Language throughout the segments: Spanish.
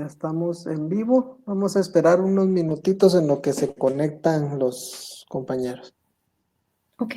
Ya estamos en vivo. Vamos a esperar unos minutitos en lo que se conectan los compañeros. Ok.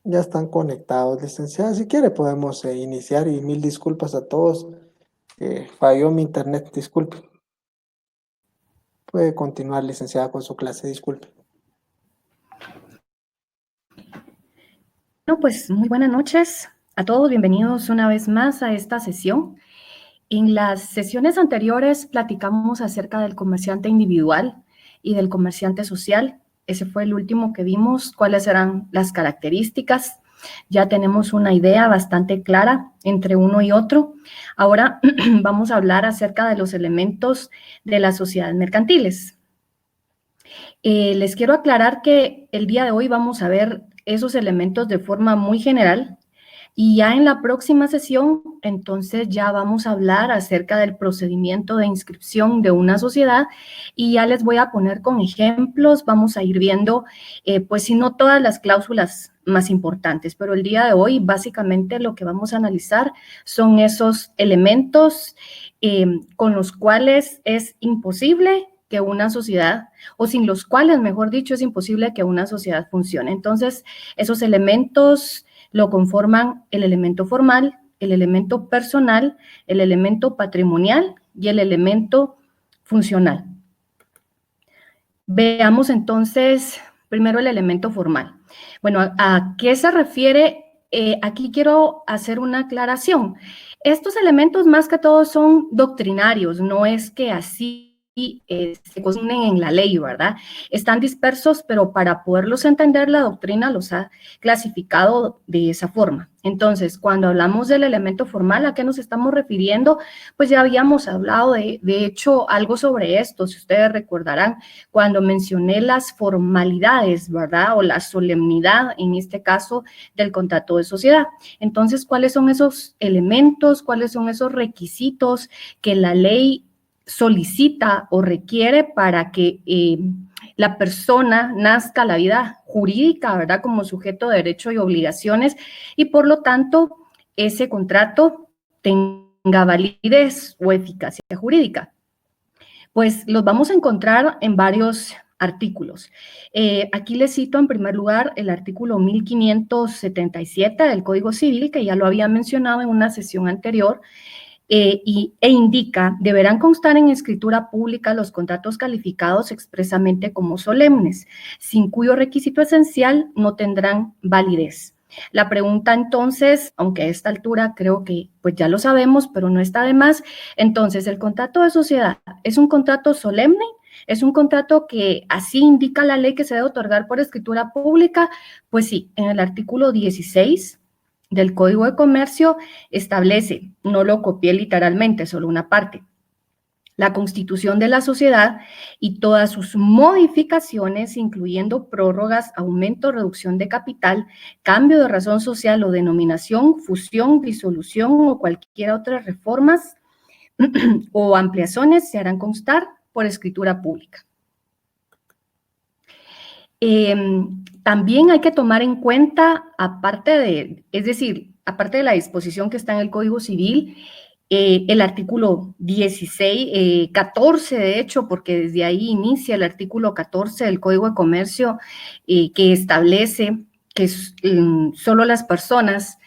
Ya están conectados, licenciada. Si quiere podemos iniciar y mil disculpas a todos. Falló mi internet, disculpe. Puede continuar, licenciada, con su clase, disculpe. Bueno, pues muy buenas noches a todos. Bienvenidos una vez más a esta sesión. En las sesiones anteriores platicamos acerca del comerciante individual y del comerciante social. Ese fue el último que vimos, cuáles eran las características. Ya tenemos una idea bastante clara entre uno y otro. Ahora vamos a hablar acerca de los elementos de las sociedades mercantiles. Les quiero aclarar que el día de hoy vamos a ver esos elementos de forma muy general y ya en la próxima sesión, entonces ya vamos a hablar acerca del procedimiento de inscripción de una sociedad y ya les voy a poner con ejemplos, vamos a ir viendo, pues si no todas las cláusulas más importantes, pero el día de hoy básicamente lo que vamos a analizar son esos elementos con los cuales es imposible que una sociedad, o sin los cuales, mejor dicho, es imposible que una sociedad funcione. Entonces, esos elementos lo conforman el elemento formal, el elemento personal, el elemento patrimonial y el elemento funcional. Veamos entonces primero el elemento formal. Bueno, ¿a qué se refiere? Aquí quiero hacer una aclaración. Estos elementos más que todo son doctrinarios, no es que así se consignen en la ley, ¿verdad? Están dispersos, pero para poderlos entender, la doctrina los ha clasificado de esa forma. Entonces, cuando hablamos del elemento formal, ¿a qué nos estamos refiriendo? Pues ya habíamos hablado de hecho, algo sobre esto, si ustedes recordarán, cuando mencioné las formalidades, ¿verdad? O la solemnidad, en este caso, del contrato de sociedad. Entonces, ¿cuáles son esos elementos? ¿Cuáles son esos requisitos que la ley solicita o requiere para que la persona nazca a la vida jurídica, ¿verdad? Como sujeto de derecho y obligaciones y por lo tanto ese contrato tenga validez o eficacia jurídica? Pues los vamos a encontrar en varios artículos. Aquí les cito en primer lugar el artículo 1577 del Código Civil, que ya lo había mencionado en una sesión anterior, e indica, deberán constar en escritura pública los contratos calificados expresamente como solemnes, sin cuyo requisito esencial no tendrán validez. La pregunta entonces, aunque a esta altura creo que pues ya lo sabemos, pero no está de más, entonces el contrato de sociedad es un contrato solemne, es un contrato que así indica la ley que se debe otorgar por escritura pública, pues sí, en el artículo 16 del Código de Comercio establece, no lo copié literalmente, solo una parte, la constitución de la sociedad y todas sus modificaciones, incluyendo prórrogas, aumento, reducción de capital, cambio de razón social o denominación, fusión, disolución o cualquier otra reformas o ampliaciones se harán constar por escritura pública. También hay que tomar en cuenta, aparte de la disposición que está en el Código Civil, el artículo 16, 14 de hecho, porque desde ahí inicia el artículo 14 del Código de Comercio, que establece que solo las personas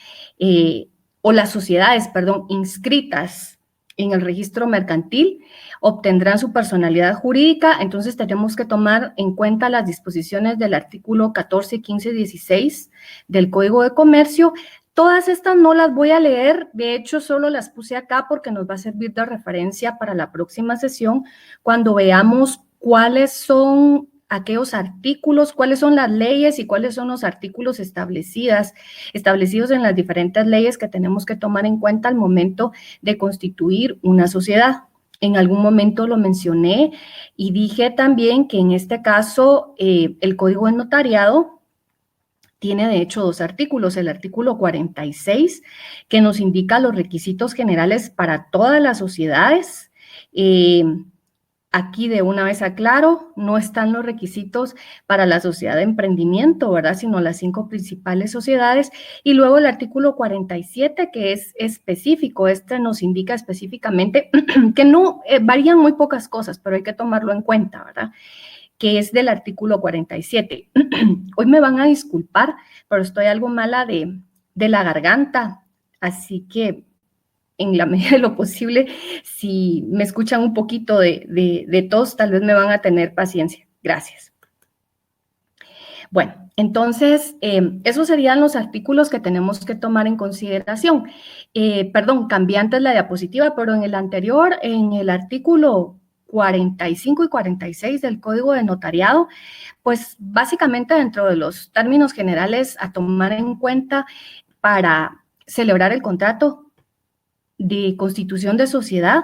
o las sociedades, perdón, inscritas en el registro mercantil obtendrán su personalidad jurídica. Entonces tenemos que tomar en cuenta las disposiciones del artículo 14, 15, 16 del Código de Comercio. Todas estas no las voy a leer, de hecho solo las puse acá porque nos va a servir de referencia para la próxima sesión cuando veamos cuáles son aquellos artículos, cuáles son las leyes y cuáles son los artículos establecidos en las diferentes leyes que tenemos que tomar en cuenta al momento de constituir una sociedad. En algún momento lo mencioné y dije también que en este caso el Código de Notariado tiene de hecho 2 artículos, el artículo 46, que nos indica los requisitos generales para todas las sociedades. Aquí de una vez aclaro, no están los requisitos para la sociedad de emprendimiento, ¿verdad? Sino las 5 principales sociedades. Y luego el artículo 47, que es específico, este nos indica específicamente que no, varían muy pocas cosas, pero hay que tomarlo en cuenta, ¿verdad? Que es del artículo 47. Hoy me van a disculpar, pero estoy algo mala de la garganta, así que en la medida de lo posible, si me escuchan un poquito de tos, tal vez me van a tener paciencia. Gracias. Bueno, entonces, esos serían los artículos que tenemos que tomar en consideración. Perdón, cambié antes la diapositiva, pero en el anterior, en el artículo 45 y 46 del Código de Notariado, pues básicamente dentro de los términos generales a tomar en cuenta para celebrar el contrato de constitución de sociedad,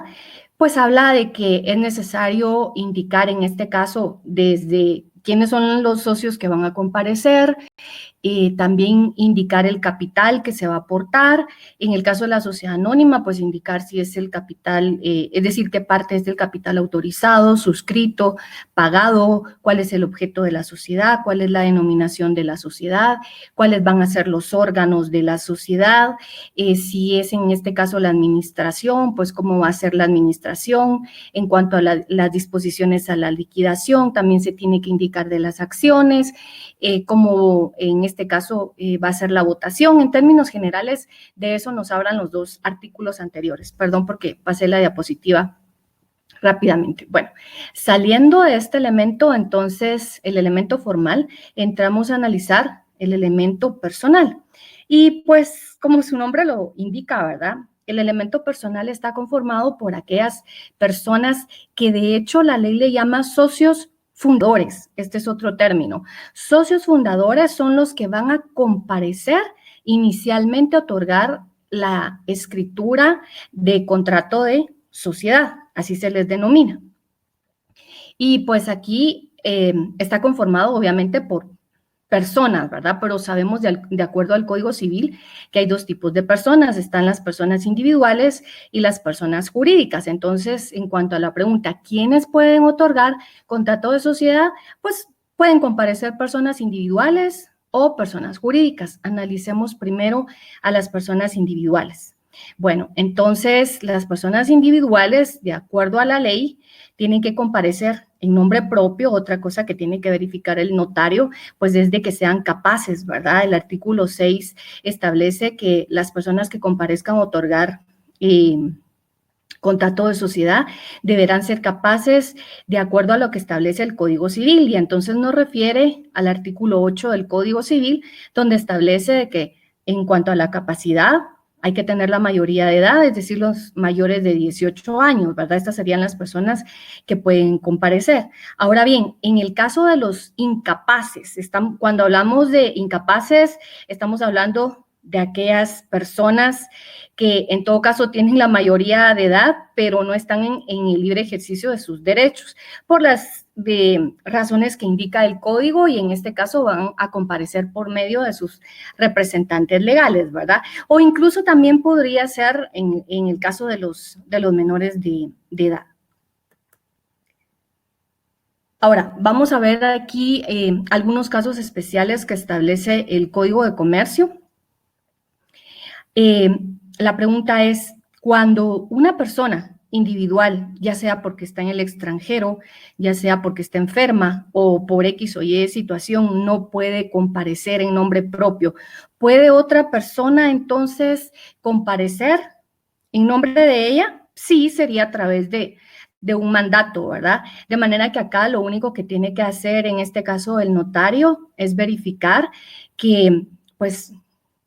pues habla de que es necesario indicar en este caso desde quiénes son los socios que van a comparecer, también indicar el capital que se va a aportar. En el caso de la sociedad anónima, pues indicar si es el capital, es decir, qué parte es del capital autorizado, suscrito, pagado, cuál es el objeto de la sociedad, cuál es la denominación de la sociedad, cuáles van a ser los órganos de la sociedad, si es en este caso la administración, pues cómo va a ser la administración. En cuanto a las disposiciones a la liquidación, también se tiene que indicar de las acciones, cómo en este caso va a ser la votación. En términos generales, de eso nos hablan los 2 artículos anteriores. Perdón porque pasé la diapositiva rápidamente. Bueno, saliendo de este elemento, entonces, el elemento formal, entramos a analizar el elemento personal. Y pues, como su nombre lo indica, ¿verdad? El elemento personal está conformado por aquellas personas que de hecho la ley le llama socios fundadores. Este es otro término. Socios fundadores son los que van a comparecer inicialmente a otorgar la escritura de contrato de sociedad, así se les denomina. Y pues aquí está conformado obviamente por personas, ¿verdad? Pero sabemos de acuerdo al Código Civil que hay 2 tipos de personas, están las personas individuales y las personas jurídicas. Entonces, en cuanto a la pregunta, ¿quiénes pueden otorgar contrato de sociedad? Pues pueden comparecer personas individuales o personas jurídicas. Analicemos primero a las personas individuales. Bueno, entonces las personas individuales, de acuerdo a la ley, tienen que comparecer en nombre propio. Otra cosa que tiene que verificar el notario, pues es de que sean capaces, ¿verdad? El artículo 6 establece que las personas que comparezcan a otorgar contrato de sociedad deberán ser capaces de acuerdo a lo que establece el Código Civil, y entonces nos refiere al artículo 8 del Código Civil, donde establece de que en cuanto a la capacidad, hay que tener la mayoría de edad, es decir, los mayores de 18 años, ¿verdad? Estas serían las personas que pueden comparecer. Ahora bien, en el caso de los incapaces, cuando hablamos de incapaces, estamos hablando de aquellas personas que en todo caso tienen la mayoría de edad, pero no están en el libre ejercicio de sus derechos, por las razones que indica el código, y en este caso van a comparecer por medio de sus representantes legales, ¿verdad? O incluso también podría ser en el caso de los menores de edad. Ahora, vamos a ver aquí algunos casos especiales que establece el Código de Comercio. La pregunta es, cuando una persona individual, ya sea porque está en el extranjero, ya sea porque está enferma o por X o Y situación, no puede comparecer en nombre propio, ¿puede otra persona entonces comparecer en nombre de ella? Sí, sería a través de un mandato, ¿verdad? De manera que acá lo único que tiene que hacer, en este caso el notario, es verificar que, pues,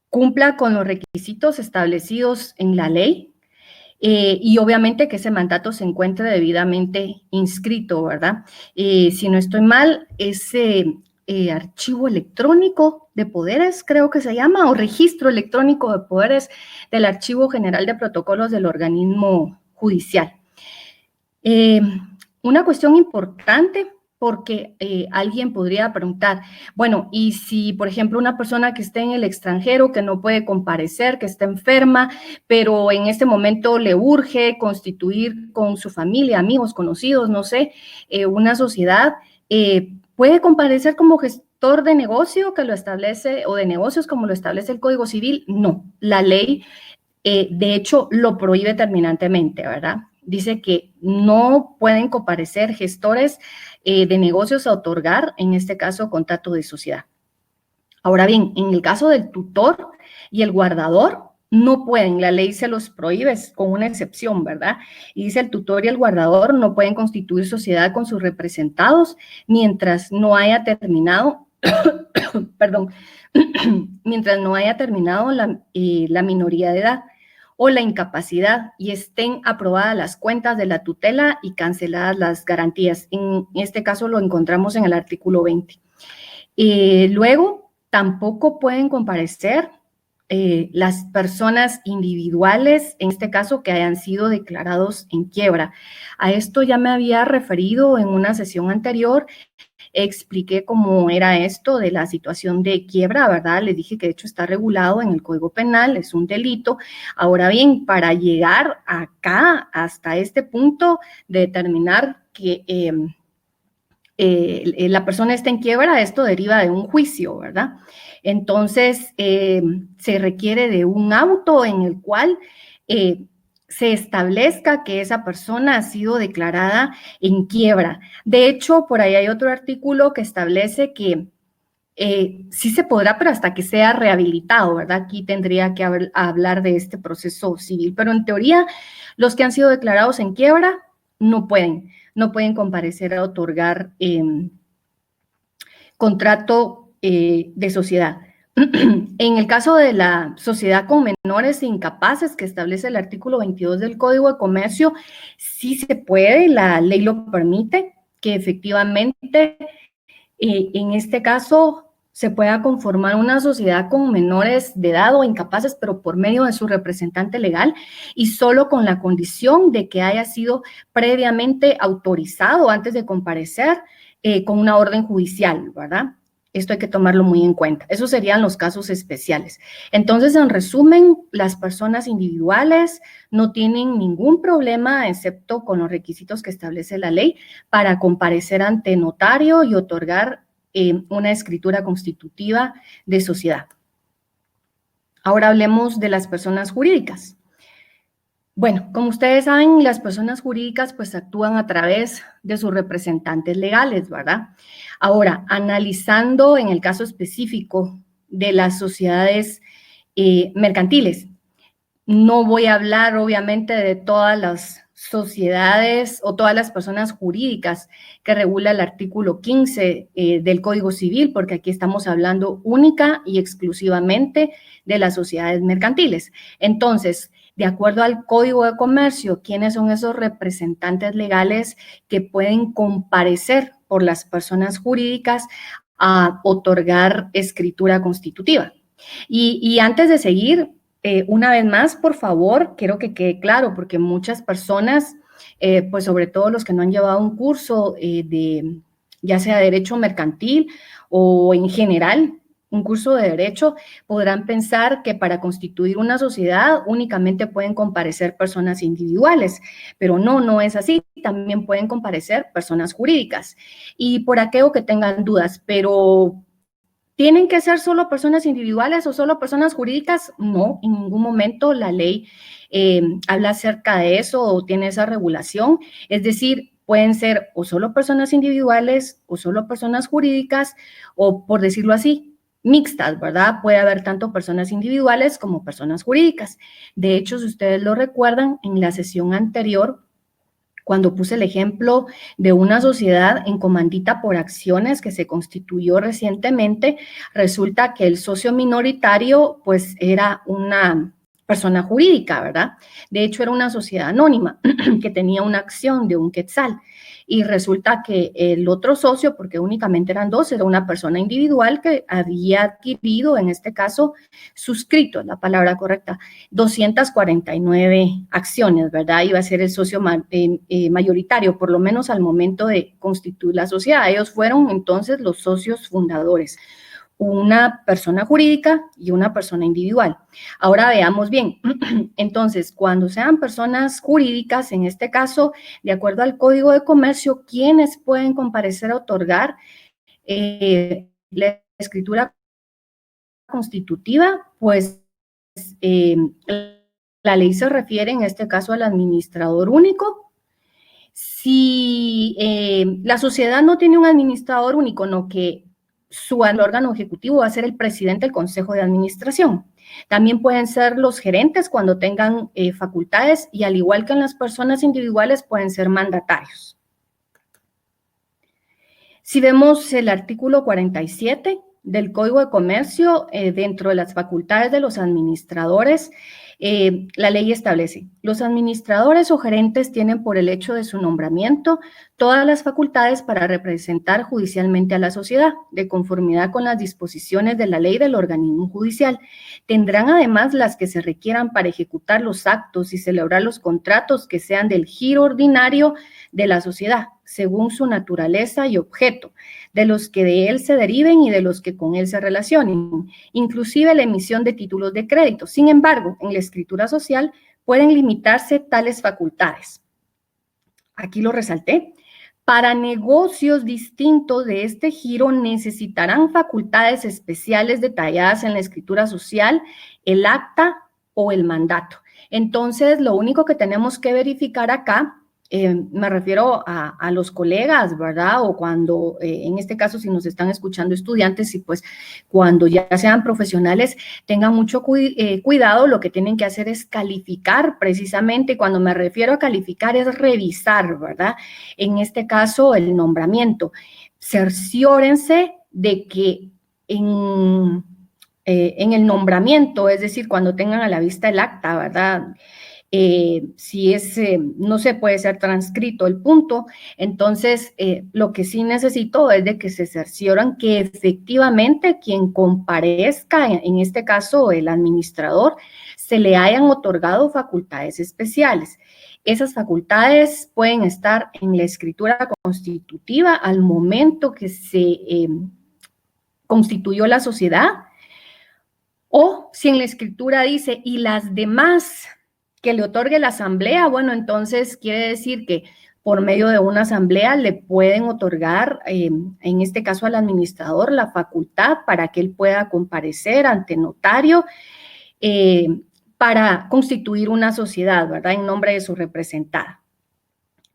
cumpla con los requisitos establecidos en la ley, y obviamente que ese mandato se encuentre debidamente inscrito, ¿verdad? Si no estoy mal, ese archivo electrónico de poderes, creo que se llama, o registro electrónico de poderes del Archivo General de Protocolos del organismo judicial. Eh, una cuestión importante porque alguien podría preguntar, bueno, y si, por ejemplo, una persona que esté en el extranjero, que no puede comparecer, que está enferma, pero en este momento le urge constituir con su familia, amigos, conocidos, no sé, una sociedad, ¿puede comparecer como gestor de negocio que lo establece, o de negocios como lo establece el Código Civil? No, la ley de hecho, lo prohíbe terminantemente, ¿verdad? Dice que no pueden comparecer gestores de negocios a otorgar, en este caso, contrato de sociedad. Ahora bien, en el caso del tutor y el guardador, no pueden, la ley se los prohíbe con una excepción, ¿verdad? Y dice el tutor y el guardador no pueden constituir sociedad con sus representados mientras no haya terminado, perdón, mientras no haya terminado la minoría de edad o la incapacidad y estén aprobadas las cuentas de la tutela y canceladas las garantías. En este caso lo encontramos en el artículo 20. Luego, tampoco pueden comparecer las personas individuales, en este caso, que hayan sido declarados en quiebra. A esto ya me había referido en una sesión anterior. Expliqué cómo era esto de la situación de quiebra, ¿verdad? Les dije que de hecho está regulado en el Código Penal, es un delito. Ahora bien, para llegar acá, hasta este punto de determinar que la persona está en quiebra, esto deriva de un juicio, ¿verdad? Entonces, se requiere de un auto en el cual se establezca que esa persona ha sido declarada en quiebra. De hecho, por ahí hay otro artículo que establece que sí se podrá, pero hasta que sea rehabilitado, ¿verdad? Aquí tendría que hablar de este proceso civil, pero en teoría, los que han sido declarados en quiebra no pueden comparecer a otorgar contrato de sociedad. En el caso de la sociedad con menores e incapaces que establece el artículo 22 del Código de Comercio, sí se puede, la ley lo permite, que efectivamente en este caso se pueda conformar una sociedad con menores de edad o incapaces, pero por medio de su representante legal y solo con la condición de que haya sido previamente autorizado antes de comparecer con una orden judicial, ¿verdad? Esto hay que tomarlo muy en cuenta. Esos serían los casos especiales. Entonces, en resumen, las personas individuales no tienen ningún problema, excepto con los requisitos que establece la ley, para comparecer ante notario y otorgar una escritura constitutiva de sociedad. Ahora hablemos de las personas jurídicas. Bueno, como ustedes saben, las personas jurídicas pues actúan a través de sus representantes legales, ¿verdad? Ahora, analizando en el caso específico de las sociedades mercantiles, no voy a hablar obviamente de todas las sociedades o todas las personas jurídicas que regula el artículo 15 del Código Civil, porque aquí estamos hablando única y exclusivamente de las sociedades mercantiles. Entonces, de acuerdo al Código de Comercio, ¿quiénes son esos representantes legales que pueden comparecer por las personas jurídicas a otorgar escritura constitutiva? Y antes de seguir, una vez más, por favor, quiero que quede claro, porque muchas personas, pues sobre todo los que no han llevado un curso de, ya sea derecho mercantil o en general, un curso de derecho, podrán pensar que para constituir una sociedad únicamente pueden comparecer personas individuales, pero no es así, también pueden comparecer personas jurídicas. Y por aquello que tengan dudas, pero ¿tienen que ser solo personas individuales o solo personas jurídicas? No, en ningún momento la ley habla acerca de eso o tiene esa regulación. Es decir, pueden ser o solo personas individuales o solo personas jurídicas o, por decirlo así, mixtas, ¿verdad? Puede haber tanto personas individuales como personas jurídicas. De hecho, si ustedes lo recuerdan, en la sesión anterior, cuando puse el ejemplo de una sociedad en comandita por acciones que se constituyó recientemente, resulta que el socio minoritario pues era una persona jurídica, ¿verdad? De hecho, era una sociedad anónima que tenía una acción de 1 quetzal. Y resulta que el otro socio, porque únicamente eran 2, era una persona individual que había adquirido, en este caso, suscrito, es la palabra correcta, 249 acciones, ¿verdad? Iba a ser el socio mayoritario, por lo menos al momento de constituir la sociedad. Ellos fueron entonces los socios fundadores, una persona jurídica y una persona individual. Ahora veamos bien, entonces, cuando sean personas jurídicas, en este caso, de acuerdo al Código de Comercio, ¿quiénes pueden comparecer a otorgar la escritura constitutiva? Pues la ley se refiere en este caso al administrador único. Si la sociedad no tiene un administrador único, no, que su órgano ejecutivo va a ser el presidente del Consejo de Administración. También pueden ser los gerentes cuando tengan facultades, y al igual que en las personas individuales pueden ser mandatarios. Si vemos el artículo 47 del Código de Comercio, dentro de las facultades de los administradores, la ley establece: los administradores o gerentes tienen, por el hecho de su nombramiento, todas las facultades para representar judicialmente a la sociedad, de conformidad con las disposiciones de la ley del organismo judicial. Tendrán además las que se requieran para ejecutar los actos y celebrar los contratos que sean del giro ordinario de la sociedad, según su naturaleza y objeto, de los que de él se deriven y de los que con él se relacionen, inclusive la emisión de títulos de crédito. Sin embargo, en la escritura social pueden limitarse tales facultades. Aquí lo resalté. Para negocios distintos de este giro necesitarán facultades especiales detalladas en la escritura social, el acta o el mandato. Entonces, lo único que tenemos que verificar acá, me refiero a los colegas, ¿verdad? O cuando, en este caso, si nos están escuchando estudiantes, y pues cuando ya sean profesionales, tengan mucho cuidado. Lo que tienen que hacer es calificar precisamente. Cuando me refiero a calificar es revisar, ¿verdad? En este caso, el nombramiento. Cerciórense de que en el nombramiento, es decir, cuando tengan a la vista el acta, ¿verdad? Si es, no se puede ser transcrito el punto, entonces lo que sí necesito es de que se cercioran que efectivamente quien comparezca, en este caso el administrador, se le hayan otorgado facultades especiales. Esas facultades pueden estar en la escritura constitutiva al momento que se constituyó la sociedad, o si en la escritura dice y las demás que le otorgue la asamblea, bueno, entonces quiere decir que por medio de una asamblea le pueden otorgar, en este caso al administrador, la facultad para que él pueda comparecer ante notario para constituir una sociedad, ¿verdad? En nombre de su representada.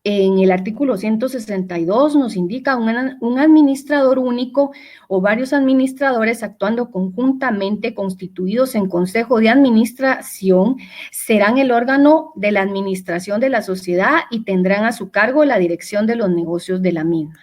En el artículo 162 nos indica un administrador único o varios administradores actuando conjuntamente constituidos en consejo de administración serán el órgano de la administración de la sociedad y tendrán a su cargo la dirección de los negocios de la misma.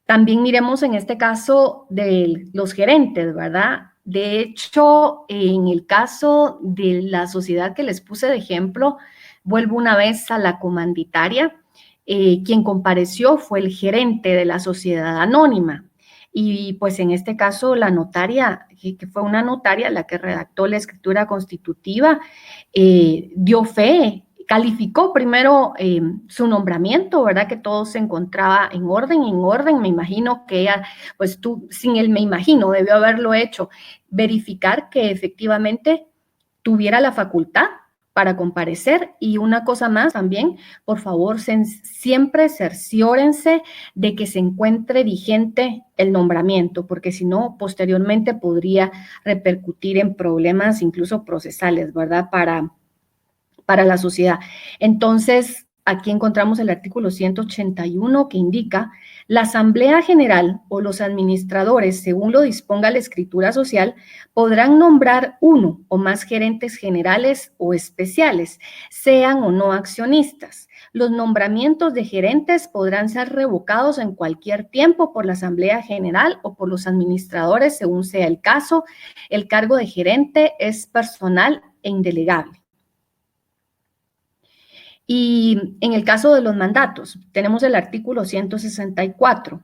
También miremos en este caso de los gerentes, ¿verdad? De hecho, en el caso de la sociedad que les puse de ejemplo, vuelvo una vez a la comanditaria. Quien compareció fue el gerente de la sociedad anónima. Y pues en este caso la notaria, que fue una notaria la que redactó la escritura constitutiva, dio fe, calificó primero su nombramiento, ¿verdad? Que todo se encontraba en orden. Me imagino que ella, pues tú, sin el me imagino, debió haberlo hecho, verificar que efectivamente tuviera la facultad para comparecer. Y una cosa más también, por favor, siempre cerciórense de que se encuentre vigente el nombramiento, porque si no, posteriormente podría repercutir en problemas incluso procesales, ¿verdad? Para la sociedad. Entonces, aquí encontramos el artículo 181 que indica: la Asamblea General o los administradores, según lo disponga la escritura social, podrán nombrar uno o más gerentes generales o especiales, sean o no accionistas. Los nombramientos de gerentes podrán ser revocados en cualquier tiempo por la Asamblea General o por los administradores, según sea el caso. El cargo de gerente es personal e indelegable. Y en el caso de los mandatos, tenemos el artículo 164.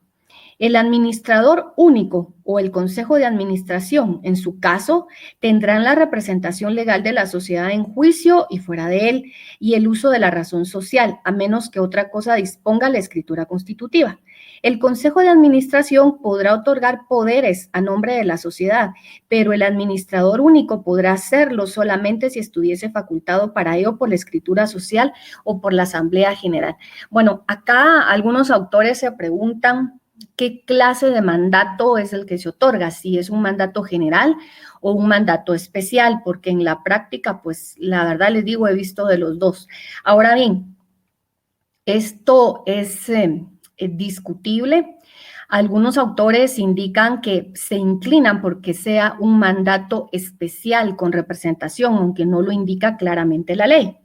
El administrador único o el consejo de administración, en su caso, tendrán la representación legal de la sociedad en juicio y fuera de él, y el uso de la razón social, a menos que otra cosa disponga la escritura constitutiva. El consejo de administración podrá otorgar poderes a nombre de la sociedad, pero el administrador único podrá hacerlo solamente si estuviese facultado para ello por la escritura social o por la asamblea general. Bueno, acá algunos autores se preguntan qué clase de mandato es el que se otorga, si es un mandato general o un mandato especial, porque en la práctica, pues la verdad les digo, he visto de los dos. Ahora bien, esto es discutible. Algunos autores indican que se inclinan porque sea un mandato especial con representación, aunque no lo indica claramente la ley.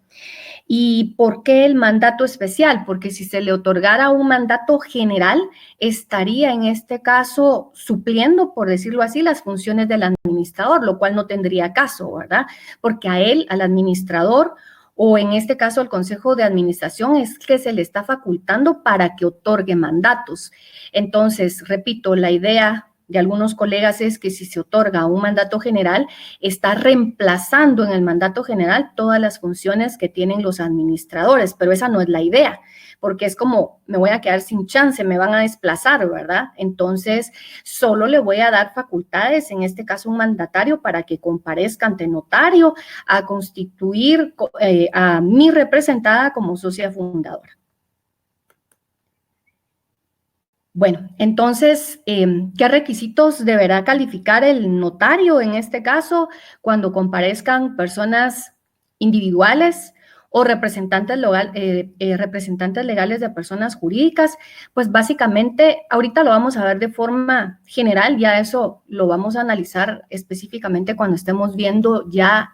¿Y por qué el mandato especial? Porque si se le otorgara un mandato general, estaría en este caso supliendo, por decirlo así, las funciones del administrador, lo cual no tendría caso, ¿verdad? Porque a él, al administrador, o en este caso al Consejo de Administración, es que se le está facultando para que otorgue mandatos. Entonces, repito, la idea de algunos colegas es que si se otorga un mandato general, está reemplazando en el mandato general todas las funciones que tienen los administradores, pero esa no es la idea, porque es como, me voy a quedar sin chance, me van a desplazar, ¿verdad? Entonces, solo le voy a dar facultades, en este caso un mandatario, para que comparezca ante notario a constituir a mi representada como socia fundadora. Bueno, entonces, ¿qué requisitos deberá calificar el notario en este caso cuando comparezcan personas individuales o representantes legales de personas jurídicas? Pues básicamente, ahorita lo vamos a ver de forma general, ya eso lo vamos a analizar específicamente cuando estemos viendo ya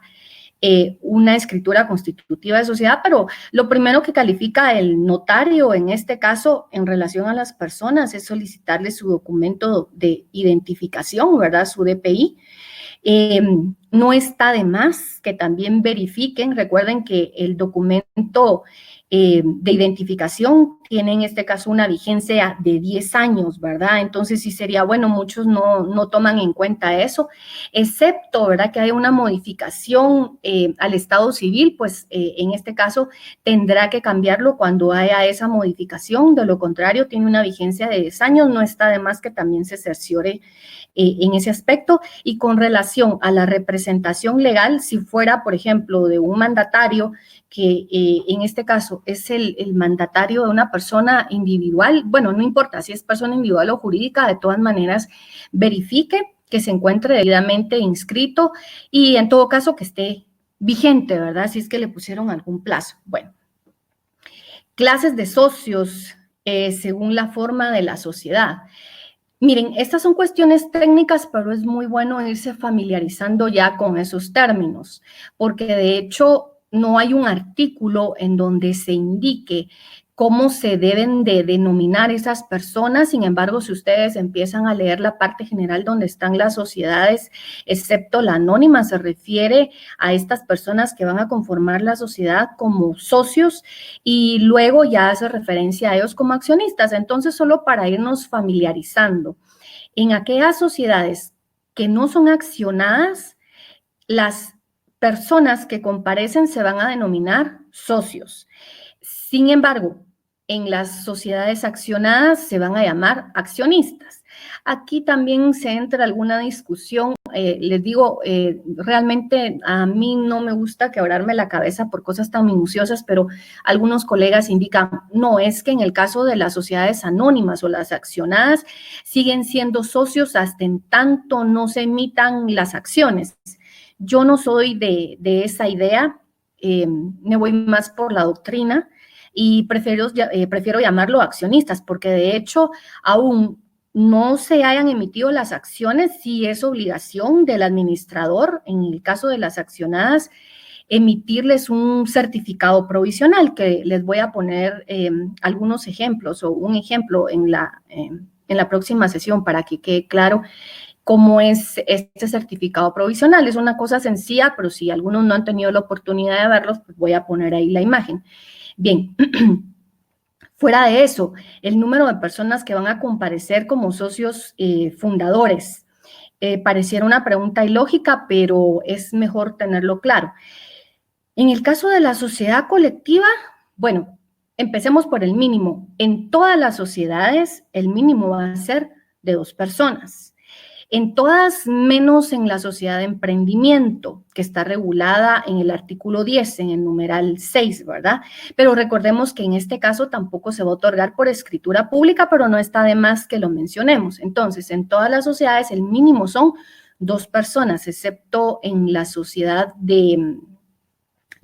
una escritura constitutiva de sociedad, pero lo primero que califica el notario en este caso en relación a las personas es solicitarle su documento de identificación, ¿verdad? Su DPI. No está de más que también verifiquen, recuerden que el documento de identificación tiene en este caso una vigencia de 10 años, ¿verdad? Entonces sí sería bueno, muchos no toman en cuenta eso, excepto, ¿verdad? Que haya una modificación al estado civil, pues en este caso tendrá que cambiarlo cuando haya esa modificación, de lo contrario tiene una vigencia de 10 años, no está de más que también se cerciore en ese aspecto. Y con relación a la representación legal, si fuera, por ejemplo, de un mandatario, que en este caso es el mandatario de una persona individual, bueno, no importa si es persona individual o jurídica, de todas maneras verifique que se encuentre debidamente inscrito y en todo caso que esté vigente, ¿verdad? Si es que le pusieron algún plazo. Bueno, clases de socios según la forma de la sociedad. Miren, estas son cuestiones técnicas, pero es muy bueno irse familiarizando ya con esos términos, porque de hecho no hay un artículo en donde se indique cómo se deben de denominar esas personas. Sin embargo, si ustedes empiezan a leer la parte general donde están las sociedades, excepto la anónima, se refiere a estas personas que van a conformar la sociedad como socios y luego ya hace referencia a ellos como accionistas. Entonces, solo para irnos familiarizando, en aquellas sociedades que no son accionadas, las personas que comparecen se van a denominar socios. Sin embargo, en las sociedades accionadas se van a llamar accionistas. Aquí también se entra alguna discusión. Les digo, realmente a mí no me gusta quebrarme la cabeza por cosas tan minuciosas, pero algunos colegas indican, no, es que en el caso de las sociedades anónimas o las accionadas siguen siendo socios hasta en tanto no se emitan las acciones. Yo no soy de esa idea, me voy más por la doctrina y prefiero llamarlo accionistas, porque de hecho aún no se hayan emitido las acciones, sí es obligación del administrador, en el caso de las accionadas, emitirles un certificado provisional, que les voy a poner algunos ejemplos o un ejemplo en la próxima sesión para que quede claro cómo es este certificado provisional. Es una cosa sencilla, pero si algunos no han tenido la oportunidad de verlos, pues voy a poner ahí la imagen. Bien, fuera de eso, el número de personas que van a comparecer como socios fundadores. Pareciera una pregunta ilógica, pero es mejor tenerlo claro. En el caso de la sociedad colectiva, bueno, empecemos por el mínimo. En todas las sociedades, el mínimo va a ser de 2 personas. En todas, menos en la sociedad de emprendimiento, que está regulada en el artículo 10, en el numeral 6, ¿verdad? Pero recordemos que en este caso tampoco se va a otorgar por escritura pública, pero no está de más que lo mencionemos. Entonces, en todas las sociedades el mínimo son 2 personas, excepto en la sociedad de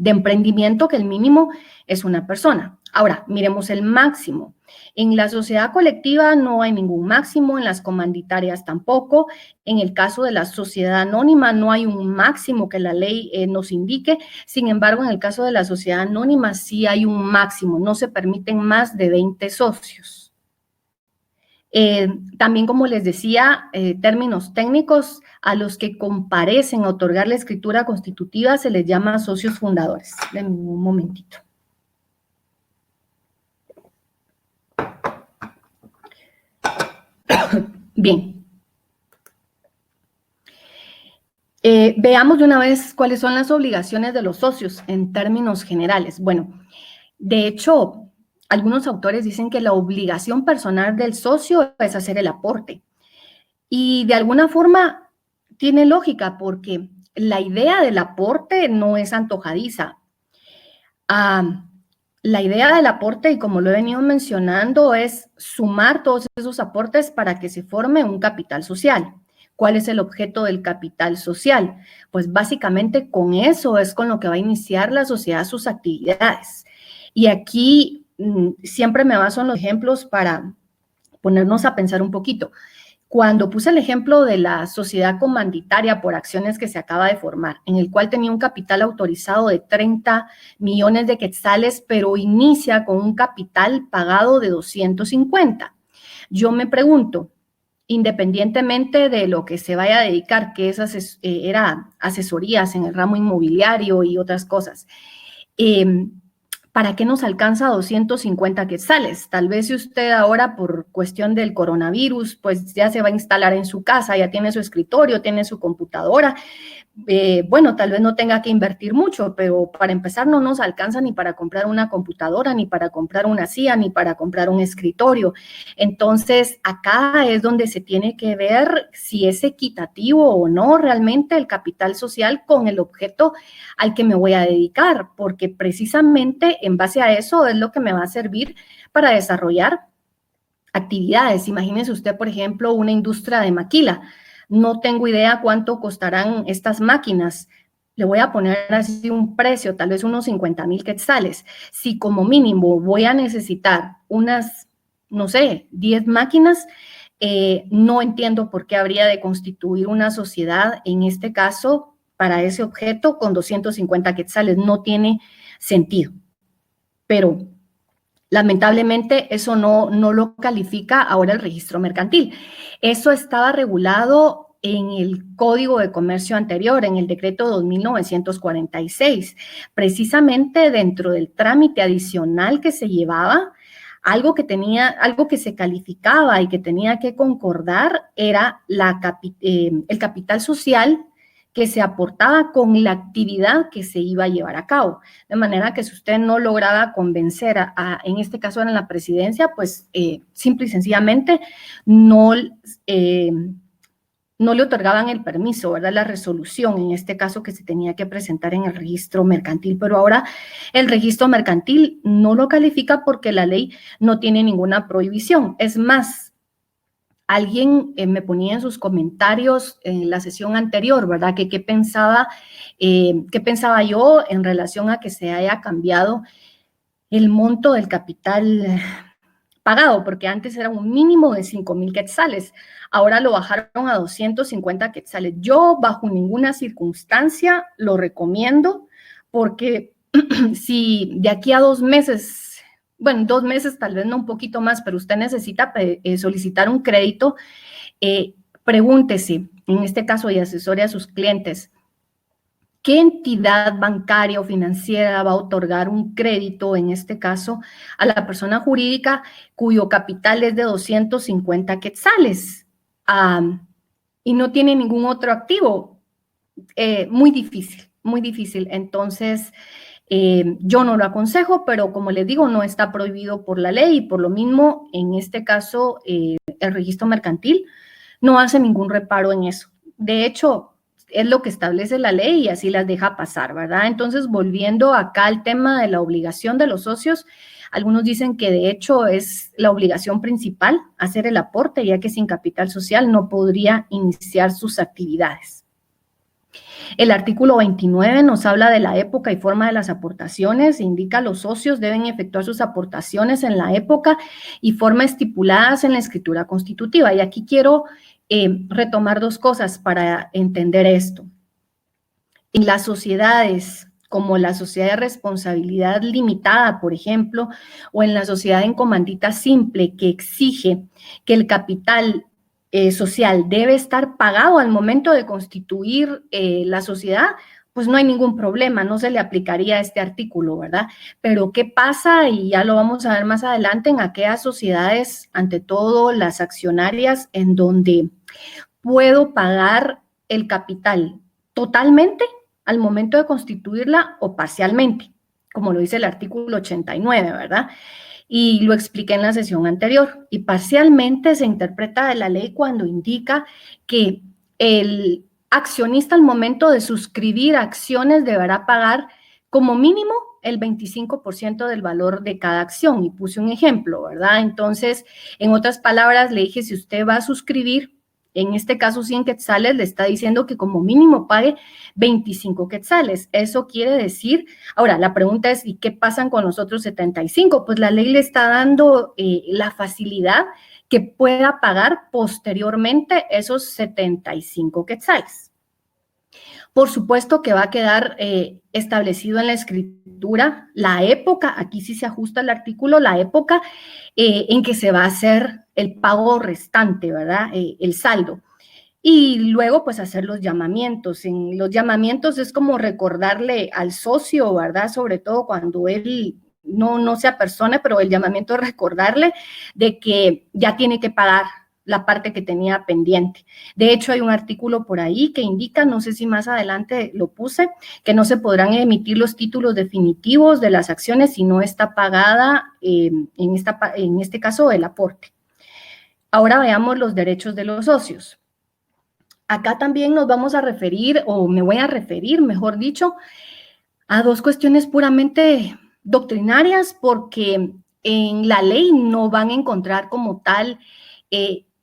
emprendimiento, que el mínimo es 1 persona. Ahora, miremos el máximo. En la sociedad colectiva no hay ningún máximo, en las comanditarias tampoco. En el caso de la sociedad anónima no hay un máximo que la ley nos indique. Sin embargo, en el caso de la sociedad anónima sí hay un máximo. No se permiten más de 20 socios. También, como les decía, términos técnicos, a los que comparecen a otorgar la escritura constitutiva se les llama socios fundadores. Denme un momentito. Bien. Veamos de una vez cuáles son las obligaciones de los socios en términos generales. Bueno, de hecho, algunos autores dicen que la obligación personal del socio es hacer el aporte. Y de alguna forma tiene lógica, porque la idea del aporte no es antojadiza. La idea del aporte, y como lo he venido mencionando, es sumar todos esos aportes para que se forme un capital social. ¿Cuál es el objeto del capital social? Pues básicamente con eso es con lo que va a iniciar la sociedad sus actividades. Y aquí siempre me baso en los ejemplos para ponernos a pensar un poquito. Cuando puse el ejemplo de la sociedad comanditaria por acciones que se acaba de formar, en el cual tenía un capital autorizado de 30 millones de quetzales, pero inicia con un capital pagado de 250. Yo me pregunto, independientemente de lo que se vaya a dedicar, que era asesorías en el ramo inmobiliario y otras cosas, ¿para qué nos alcanza 250 quetzales? Tal vez si usted ahora por cuestión del coronavirus, pues ya se va a instalar en su casa, ya tiene su escritorio, tiene su computadora. Bueno, tal vez no tenga que invertir mucho, pero para empezar no nos alcanza ni para comprar una computadora, ni para comprar una silla, ni para comprar un escritorio. Entonces, acá es donde se tiene que ver si es equitativo o no realmente el capital social con el objeto al que me voy a dedicar, porque precisamente en base a eso es lo que me va a servir para desarrollar actividades. Imagínese usted, por ejemplo, una industria de maquila. No tengo idea cuánto costarán estas máquinas. Le voy a poner así un precio, tal vez unos 50,000 quetzales. Si como mínimo voy a necesitar unas, no sé, 10 máquinas, no entiendo por qué habría de constituir una sociedad, en este caso, para ese objeto con 250 quetzales. No tiene sentido. Pero lamentablemente eso no lo califica ahora el registro mercantil. Eso estaba regulado en el Código de Comercio anterior, en el decreto 2946. Precisamente dentro del trámite adicional que se llevaba, algo que se calificaba y que tenía que concordar era el capital social que se aportaba con la actividad que se iba a llevar a cabo. De manera que si usted no lograba convencer en este caso era en la presidencia, pues simple y sencillamente no le otorgaban el permiso, ¿verdad? La resolución, en este caso, que se tenía que presentar en el registro mercantil. Pero ahora el registro mercantil no lo califica porque la ley no tiene ninguna prohibición. Es más, alguien me ponía en sus comentarios en la sesión anterior, ¿verdad? Que qué pensaba yo en relación a que se haya cambiado el monto del capital pagado, porque antes era un mínimo de 5,000 quetzales, ahora lo bajaron a 250 quetzales. Yo bajo ninguna circunstancia lo recomiendo, porque si de aquí a 2 meses, bueno, 2 meses tal vez no, un poquito más, pero usted necesita solicitar un crédito, pregúntese, en este caso, y asesore a sus clientes, ¿qué entidad bancaria o financiera va a otorgar un crédito, en este caso, a la persona jurídica cuyo capital es de 250 quetzales y no tiene ningún otro activo? Muy difícil, muy difícil. Entonces, yo no lo aconsejo, pero como les digo, no está prohibido por la ley y por lo mismo, en este caso, el registro mercantil no hace ningún reparo en eso. De hecho, es lo que establece la ley y así las deja pasar, ¿verdad? Entonces, volviendo acá al tema de la obligación de los socios, algunos dicen que de hecho es la obligación principal hacer el aporte, ya que sin capital social no podría iniciar sus actividades. El artículo 29 nos habla de la época y forma de las aportaciones, indica los socios deben efectuar sus aportaciones en la época y forma estipuladas en la escritura constitutiva. Y aquí quiero retomar dos cosas para entender esto. En las sociedades, como la sociedad de responsabilidad limitada, por ejemplo, o en la sociedad en comandita simple, que exige que el capital social debe estar pagado al momento de constituir la sociedad, pues no hay ningún problema, no se le aplicaría este artículo, ¿verdad? Pero ¿qué pasa? Y ya lo vamos a ver más adelante en aquellas sociedades, ante todo las accionarias, en donde puedo pagar el capital totalmente al momento de constituirla o parcialmente, como lo dice el artículo 89, ¿verdad? Y lo expliqué en la sesión anterior. Y parcialmente se interpreta de la ley cuando indica que el accionista al momento de suscribir acciones deberá pagar como mínimo el 25% del valor de cada acción. Y puse un ejemplo, ¿verdad? Entonces, en otras palabras, le dije, si usted va a suscribir, en este caso 100 quetzales, le está diciendo que como mínimo pague 25 quetzales. Eso quiere decir, ahora la pregunta es, ¿y qué pasan con los otros 75? Pues la ley le está dando la facilidad que pueda pagar posteriormente esos 75 quetzales. Por supuesto que va a quedar establecido en la escritura la época, aquí sí se ajusta el artículo, la época en que se va a hacer el pago restante, ¿verdad? El saldo. Y luego, pues, hacer los llamamientos. En los llamamientos es como recordarle al socio, ¿verdad? Sobre todo cuando él no se apersone, pero el llamamiento es recordarle de que ya tiene que pagar la parte que tenía pendiente. De hecho, hay un artículo por ahí que indica, no sé si más adelante lo puse, que no se podrán emitir los títulos definitivos de las acciones si no está pagada, en este caso, el aporte. Ahora veamos los derechos de los socios. Acá también nos vamos a referir, o me voy a referir, mejor dicho, a dos cuestiones puramente doctrinarias, porque en la ley no van a encontrar como tal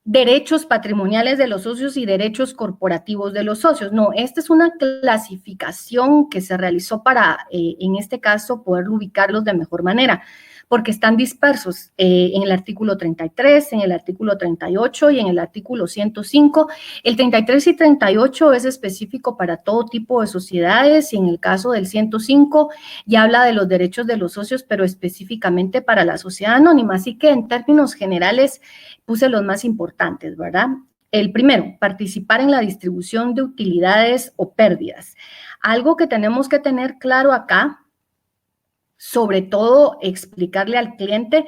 derechos patrimoniales de los socios y derechos corporativos de los socios. No, esta es una clasificación que se realizó para, en este caso, poder ubicarlos de mejor manera, porque están dispersos en el artículo 33, en el artículo 38 y en el artículo 105. El 33 y 38 es específico para todo tipo de sociedades y en el caso del 105 ya habla de los derechos de los socios, pero específicamente para la sociedad anónima. Así que en términos generales puse los más importantes, ¿verdad? El primero, participar en la distribución de utilidades o pérdidas. Algo que tenemos que tener claro acá, sobre todo explicarle al cliente,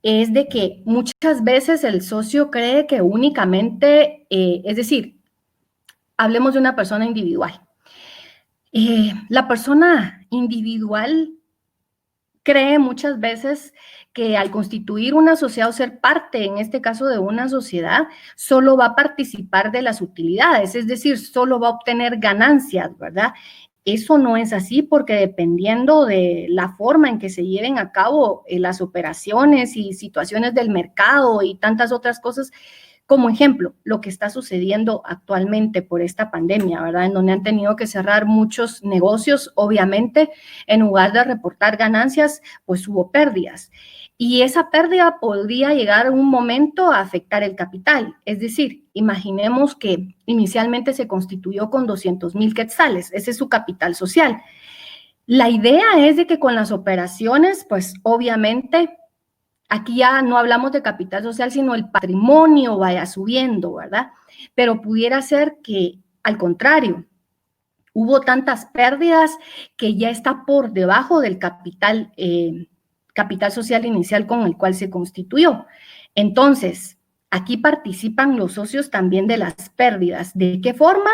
es de que muchas veces el socio cree que únicamente, es decir, hablemos de una persona individual. La persona individual cree muchas veces que al constituir una sociedad o ser parte, en este caso de una sociedad, solo va a participar de las utilidades, es decir, solo va a obtener ganancias, ¿verdad? Eso no es así porque dependiendo de la forma en que se lleven a cabo las operaciones y situaciones del mercado y tantas otras cosas, como ejemplo, lo que está sucediendo actualmente por esta pandemia, ¿verdad? En donde han tenido que cerrar muchos negocios, obviamente, en lugar de reportar ganancias, pues hubo pérdidas. Y esa pérdida podría llegar en un momento a afectar el capital. Es decir, imaginemos que inicialmente se constituyó con 200,000 quetzales, ese es su capital social. La idea es de que con las operaciones, pues obviamente aquí ya no hablamos de capital social, sino el patrimonio vaya subiendo, ¿verdad? Pero pudiera ser que, al contrario, hubo tantas pérdidas que ya está por debajo del capital social inicial con el cual se constituyó. Entonces, aquí participan los socios también de las pérdidas. ¿De qué forma?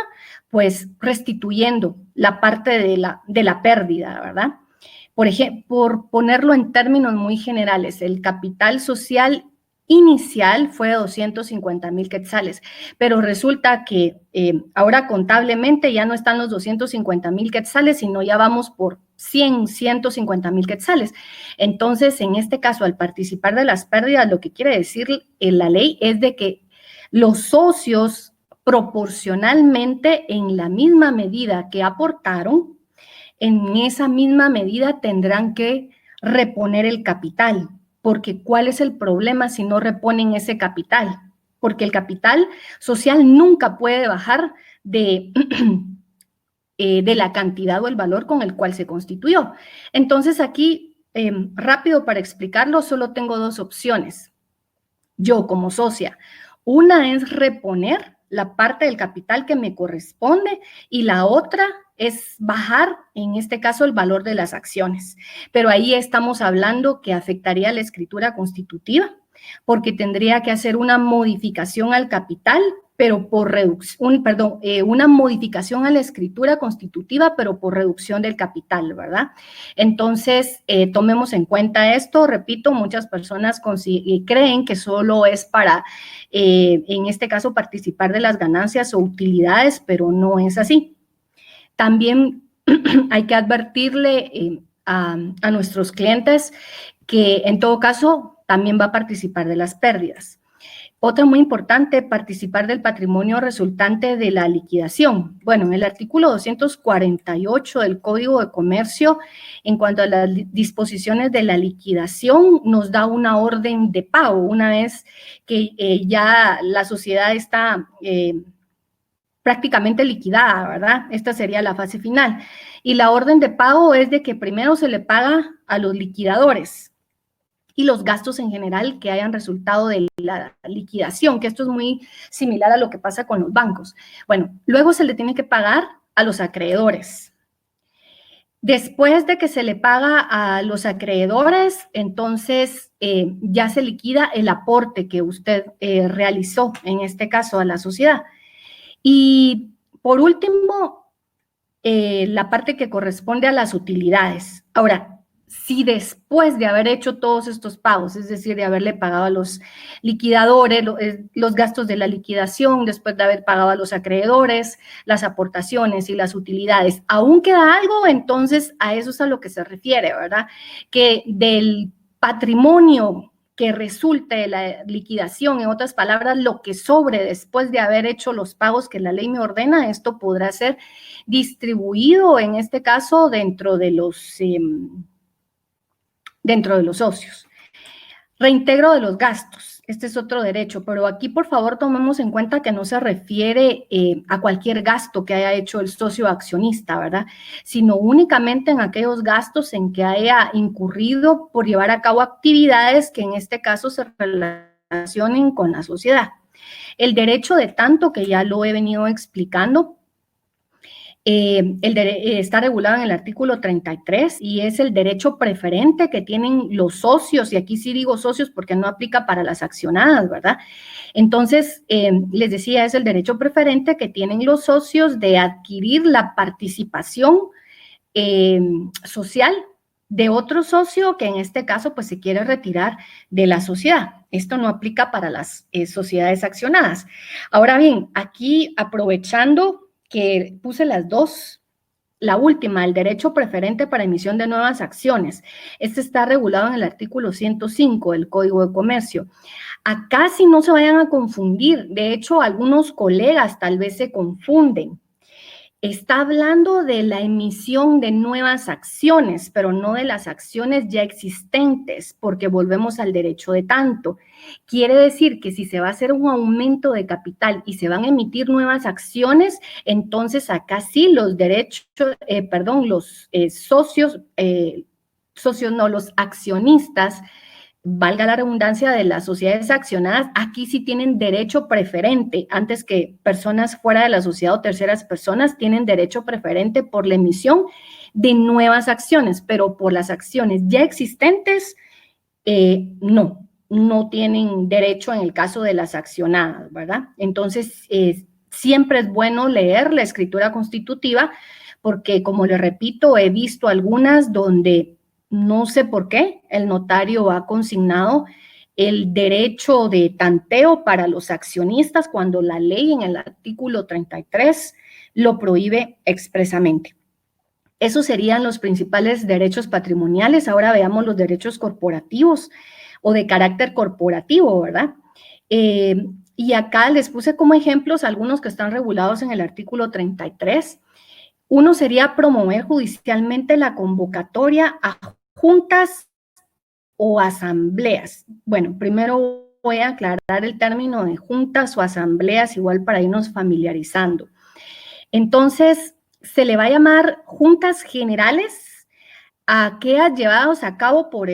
Pues restituyendo la parte de la pérdida, ¿verdad? Por ejemplo, por ponerlo en términos muy generales, el capital social inicial fue de 250,000 quetzales, pero resulta que ahora contablemente ya no están los 250,000 quetzales, sino ya vamos por 150,000 quetzales. Entonces, en este caso, al participar de las pérdidas, lo que quiere decir la ley es de que los socios proporcionalmente en la misma medida que aportaron, en esa misma medida tendrán que reponer el capital, porque ¿cuál es el problema si no reponen ese capital? Porque el capital social nunca puede bajar de la cantidad o el valor con el cual se constituyó. Entonces aquí, rápido para explicarlo, solo tengo dos opciones. Yo como socia, una es reponer la parte del capital que me corresponde y la otra es bajar, en este caso, el valor de las acciones. Pero ahí estamos hablando que afectaría la escritura constitutiva, porque tendría que hacer una modificación al capital, pero por reducción, una modificación a la escritura constitutiva, pero por reducción del capital, ¿verdad? Entonces, tomemos en cuenta esto. Repito, muchas personas creen que solo es para, en este caso, participar de las ganancias o utilidades, pero no es así. También hay que advertirle a nuestros clientes que en todo caso también va a participar de las pérdidas. Otra muy importante, participar del patrimonio resultante de la liquidación. Bueno, en el artículo 248 del Código de Comercio, en cuanto a las disposiciones de la liquidación, nos da una orden de pago una vez que ya la sociedad está prácticamente liquidada, ¿verdad? Esta sería la fase final. Y la orden de pago es de que primero se le paga a los liquidadores y los gastos en general que hayan resultado de la liquidación, que esto es muy similar a lo que pasa con los bancos. Bueno, luego se le tiene que pagar a los acreedores. Después de que se le paga a los acreedores, entonces ya se liquida el aporte que usted realizó, en este caso a la sociedad. Y por último, la parte que corresponde a las utilidades. Ahora, si después de haber hecho todos estos pagos, es decir, de haberle pagado a los liquidadores, los gastos de la liquidación, después de haber pagado a los acreedores, las aportaciones y las utilidades, aún queda algo, entonces a eso es a lo que se refiere, ¿verdad? Que del patrimonio que resulte de la liquidación, en otras palabras, lo que sobre después de haber hecho los pagos que la ley me ordena, esto podrá ser distribuido, en este caso, dentro de los socios. Reintegro de los gastos. Este es otro derecho, pero aquí, por favor, tomemos en cuenta que no se refiere a cualquier gasto que haya hecho el socio accionista, ¿verdad? Sino únicamente en aquellos gastos en que haya incurrido por llevar a cabo actividades que en este caso se relacionen con la sociedad. El derecho de tanto, que ya lo he venido explicando, está regulado en el artículo 33 y es el derecho preferente que tienen los socios, y aquí sí digo socios porque no aplica para las accionadas, ¿verdad? Entonces, les decía, es el derecho preferente que tienen los socios de adquirir la participación social de otro socio que en este caso pues se quiere retirar de la sociedad. Esto no aplica para las sociedades accionadas. Ahora bien, aquí aprovechando que puse las dos, la última, el derecho preferente para emisión de nuevas acciones. Este está regulado en el artículo 105 del Código de Comercio. Acá sí no se vayan a confundir, de hecho algunos colegas tal vez se confunden. Está hablando de la emisión de nuevas acciones, pero no de las acciones ya existentes, porque volvemos al derecho de tanto. Quiere decir que si se va a hacer un aumento de capital y se van a emitir nuevas acciones, entonces acá sí los los socios, los accionistas valga la redundancia, de las sociedades accionadas, aquí sí tienen derecho preferente, antes que personas fuera de la sociedad o terceras personas, tienen derecho preferente por la emisión de nuevas acciones, pero por las acciones ya existentes, no tienen derecho en el caso de las accionadas, ¿verdad? Entonces, siempre es bueno leer la escritura constitutiva, porque, como le repito, he visto algunas donde no sé por qué el notario ha consignado el derecho de tanteo para los accionistas cuando la ley en el artículo 33 lo prohíbe expresamente. Esos serían los principales derechos patrimoniales. Ahora veamos los derechos corporativos o de carácter corporativo, ¿verdad? Y acá les puse como ejemplos algunos que están regulados en el artículo 33. Uno sería promover judicialmente la convocatoria a juntas o asambleas. Bueno, primero voy a aclarar el término de juntas o asambleas, igual para irnos familiarizando. Entonces, se le va a llamar juntas generales a aquellas llevadas a cabo por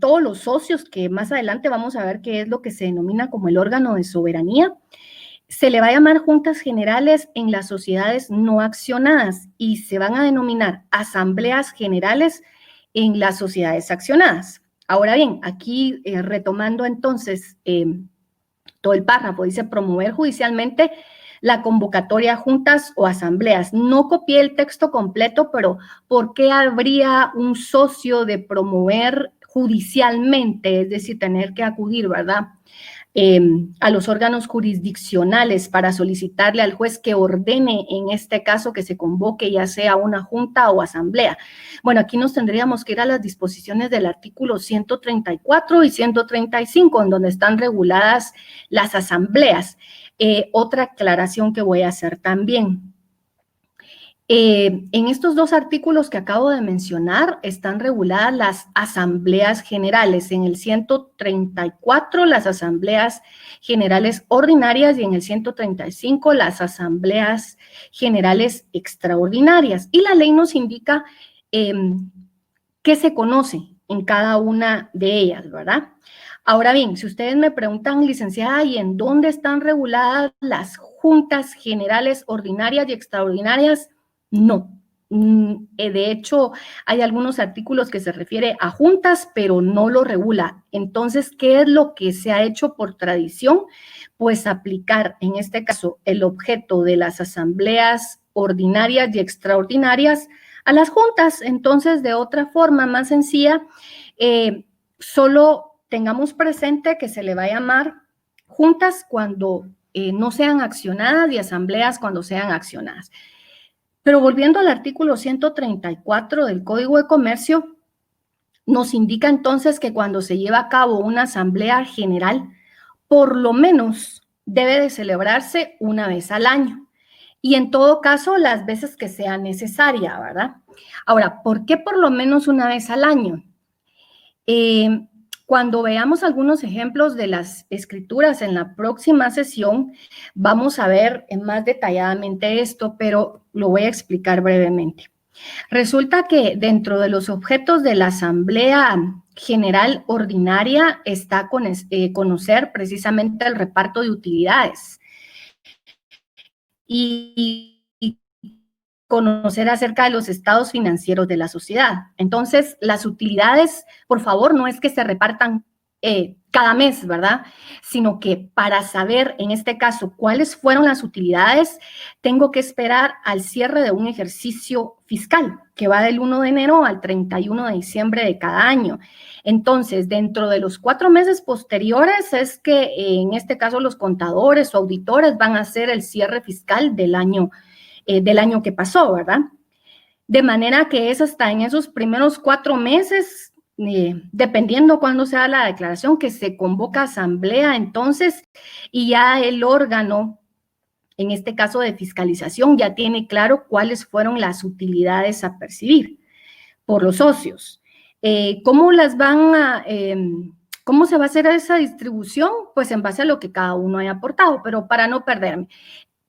todos los socios, que más adelante vamos a ver qué es lo que se denomina como el órgano de soberanía. Se le va a llamar juntas generales en las sociedades no accionadas y se van a denominar asambleas generales en las sociedades accionadas. Ahora bien, aquí retomando entonces todo el párrafo, dice promover judicialmente la convocatoria a juntas o asambleas. No copié el texto completo, pero ¿por qué habría un socio de promover judicialmente? Es decir, tener que acudir, ¿verdad?, a los órganos jurisdiccionales para solicitarle al juez que ordene, en este caso, que se convoque ya sea una junta o asamblea. Bueno, aquí nos tendríamos que ir a las disposiciones del artículo 134 y 135, en donde están reguladas las asambleas. Otra aclaración que voy a hacer también. En estos dos artículos que acabo de mencionar están reguladas las asambleas generales. En el 134 las asambleas generales ordinarias y en el 135 las asambleas generales extraordinarias. Y la ley nos indica qué se conoce en cada una de ellas, ¿verdad? Ahora bien, si ustedes me preguntan, licenciada, ¿y en dónde están reguladas las juntas generales ordinarias y extraordinarias? No. De hecho, hay algunos artículos que se refiere a juntas, pero no lo regula. Entonces, ¿qué es lo que se ha hecho por tradición? Pues aplicar, en este caso, el objeto de las asambleas ordinarias y extraordinarias a las juntas. Entonces, de otra forma más sencilla, solo tengamos presente que se le va a llamar juntas cuando no sean accionadas y asambleas cuando sean accionadas. Pero volviendo al artículo 134 del Código de Comercio, nos indica entonces que cuando se lleva a cabo una asamblea general, por lo menos debe de celebrarse una vez al año. Y en todo caso, las veces que sea necesaria, ¿verdad? Ahora, ¿por qué por lo menos una vez al año? Cuando veamos algunos ejemplos de las escrituras en la próxima sesión, vamos a ver más detalladamente esto, pero lo voy a explicar brevemente. Resulta que dentro de los objetos de la Asamblea General Ordinaria está conocer precisamente el reparto de utilidades y conocer acerca de los estados financieros de la sociedad. Entonces, las utilidades, por favor, no es que se repartan cada mes, ¿verdad? Sino que para saber, en este caso, cuáles fueron las utilidades, tengo que esperar al cierre de un ejercicio fiscal, que va del 1 de enero al 31 de diciembre de cada año. Entonces, dentro de los 4 meses posteriores es que, en este caso, los contadores o auditores van a hacer el cierre fiscal del año que pasó, ¿verdad? De manera que es hasta en esos primeros 4 meses, dependiendo cuándo sea la declaración, que se convoca asamblea entonces, y ya el órgano, en este caso de fiscalización, ya tiene claro cuáles fueron las utilidades a percibir por los socios. ¿Cómo se va a hacer esa distribución? Pues en base a lo que cada uno haya aportado, pero para no perderme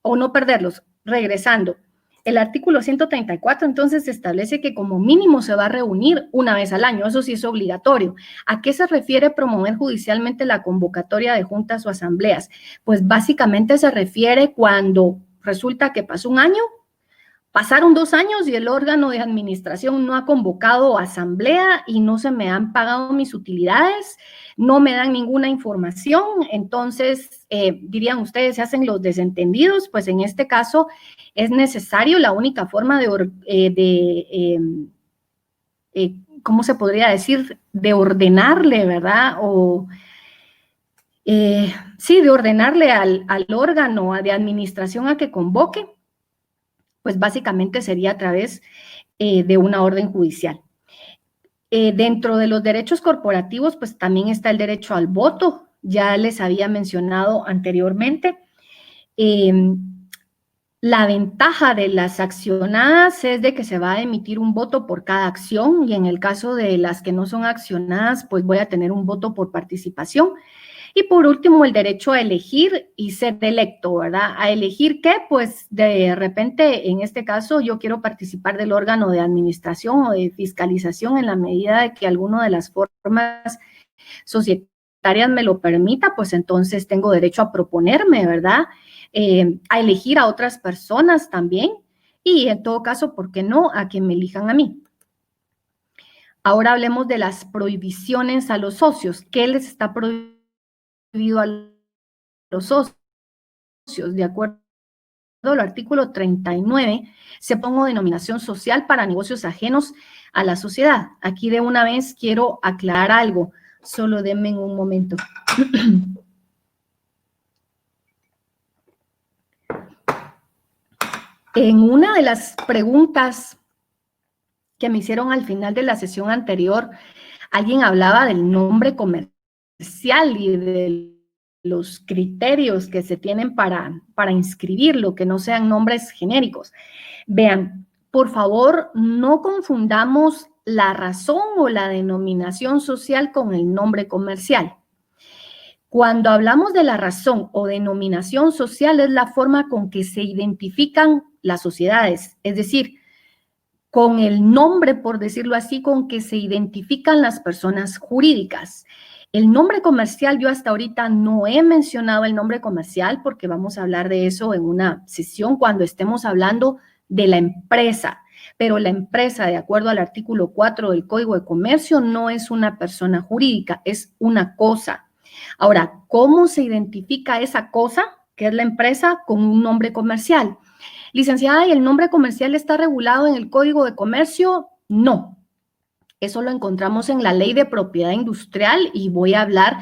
o no perderlos. Regresando, El artículo 134 entonces establece que como mínimo se va a reunir una vez al año, eso sí es obligatorio. ¿A qué se refiere promover judicialmente la convocatoria de juntas o asambleas? Pues básicamente se refiere cuando resulta que pasó un año, pasaron 2 años y el órgano de administración no ha convocado asamblea y no se me han pagado mis utilidades, no me dan ninguna información, entonces dirían ustedes, se hacen los desentendidos, pues en este caso es necesario, la única forma ¿cómo se podría decir? De ordenarle, ¿verdad? Sí, de ordenarle al órgano de administración a que convoque, pues básicamente sería a través de una orden judicial. Dentro de los derechos corporativos, pues también está el derecho al voto, ya les había mencionado anteriormente. La ventaja de las accionadas es de que se va a emitir un voto por cada acción y en el caso de las que no son accionadas, pues voy a tener un voto por participación. Y por último, el derecho a elegir y ser electo, ¿verdad? ¿A elegir qué? Pues de repente, en este caso, yo quiero participar del órgano de administración o de fiscalización en la medida de que alguna de las formas societarias me lo permita, pues entonces tengo derecho a proponerme, ¿verdad? A elegir a otras personas también y en todo caso, ¿por qué no? A que me elijan a mí. Ahora hablemos de las prohibiciones a los socios. ¿Qué les está prohibido a los socios? De acuerdo al artículo 39, se pongo denominación social para negocios ajenos a la sociedad. Aquí de una vez quiero aclarar algo, solo denme un momento. En una de las preguntas que me hicieron al final de la sesión anterior, alguien hablaba del nombre comercial y de los criterios que se tienen para inscribirlo, que no sean nombres genéricos. Vean, por favor, no confundamos la razón o la denominación social con el nombre comercial. Cuando hablamos de la razón o denominación social es la forma con que se identifican las sociedades, es decir, con el nombre, por decirlo así, con que se identifican las personas jurídicas. El nombre comercial, yo hasta ahorita no he mencionado el nombre comercial porque vamos a hablar de eso en una sesión cuando estemos hablando de la empresa. Pero la empresa, de acuerdo al artículo 4 del Código de Comercio, no es una persona jurídica, es una cosa. Ahora, ¿cómo se identifica esa cosa, que es la empresa, con un nombre comercial? Licenciada, ¿y el nombre comercial está regulado en el Código de Comercio? No. Eso lo encontramos en la Ley de Propiedad Industrial y voy a hablar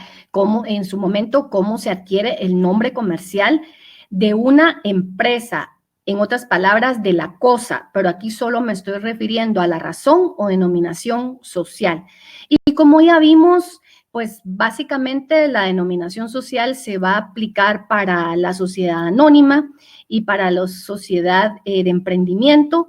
en su momento cómo se adquiere el nombre comercial de una empresa, en otras palabras, de la cosa, pero aquí solo me estoy refiriendo a la razón o denominación social. Y como ya vimos, pues básicamente la denominación social se va a aplicar para la sociedad anónima y para la sociedad de emprendimiento.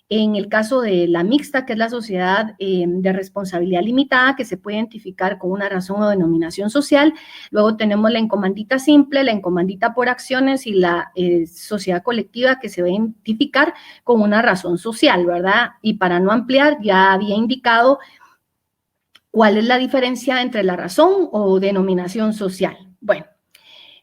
En el caso de la mixta, que es la sociedad de responsabilidad limitada, que se puede identificar con una razón o denominación social. Luego tenemos la encomandita simple, la encomandita por acciones y la sociedad colectiva, que se va a identificar con una razón social, ¿verdad? Y para no ampliar, ya había indicado cuál es la diferencia entre la razón o denominación social. Bueno,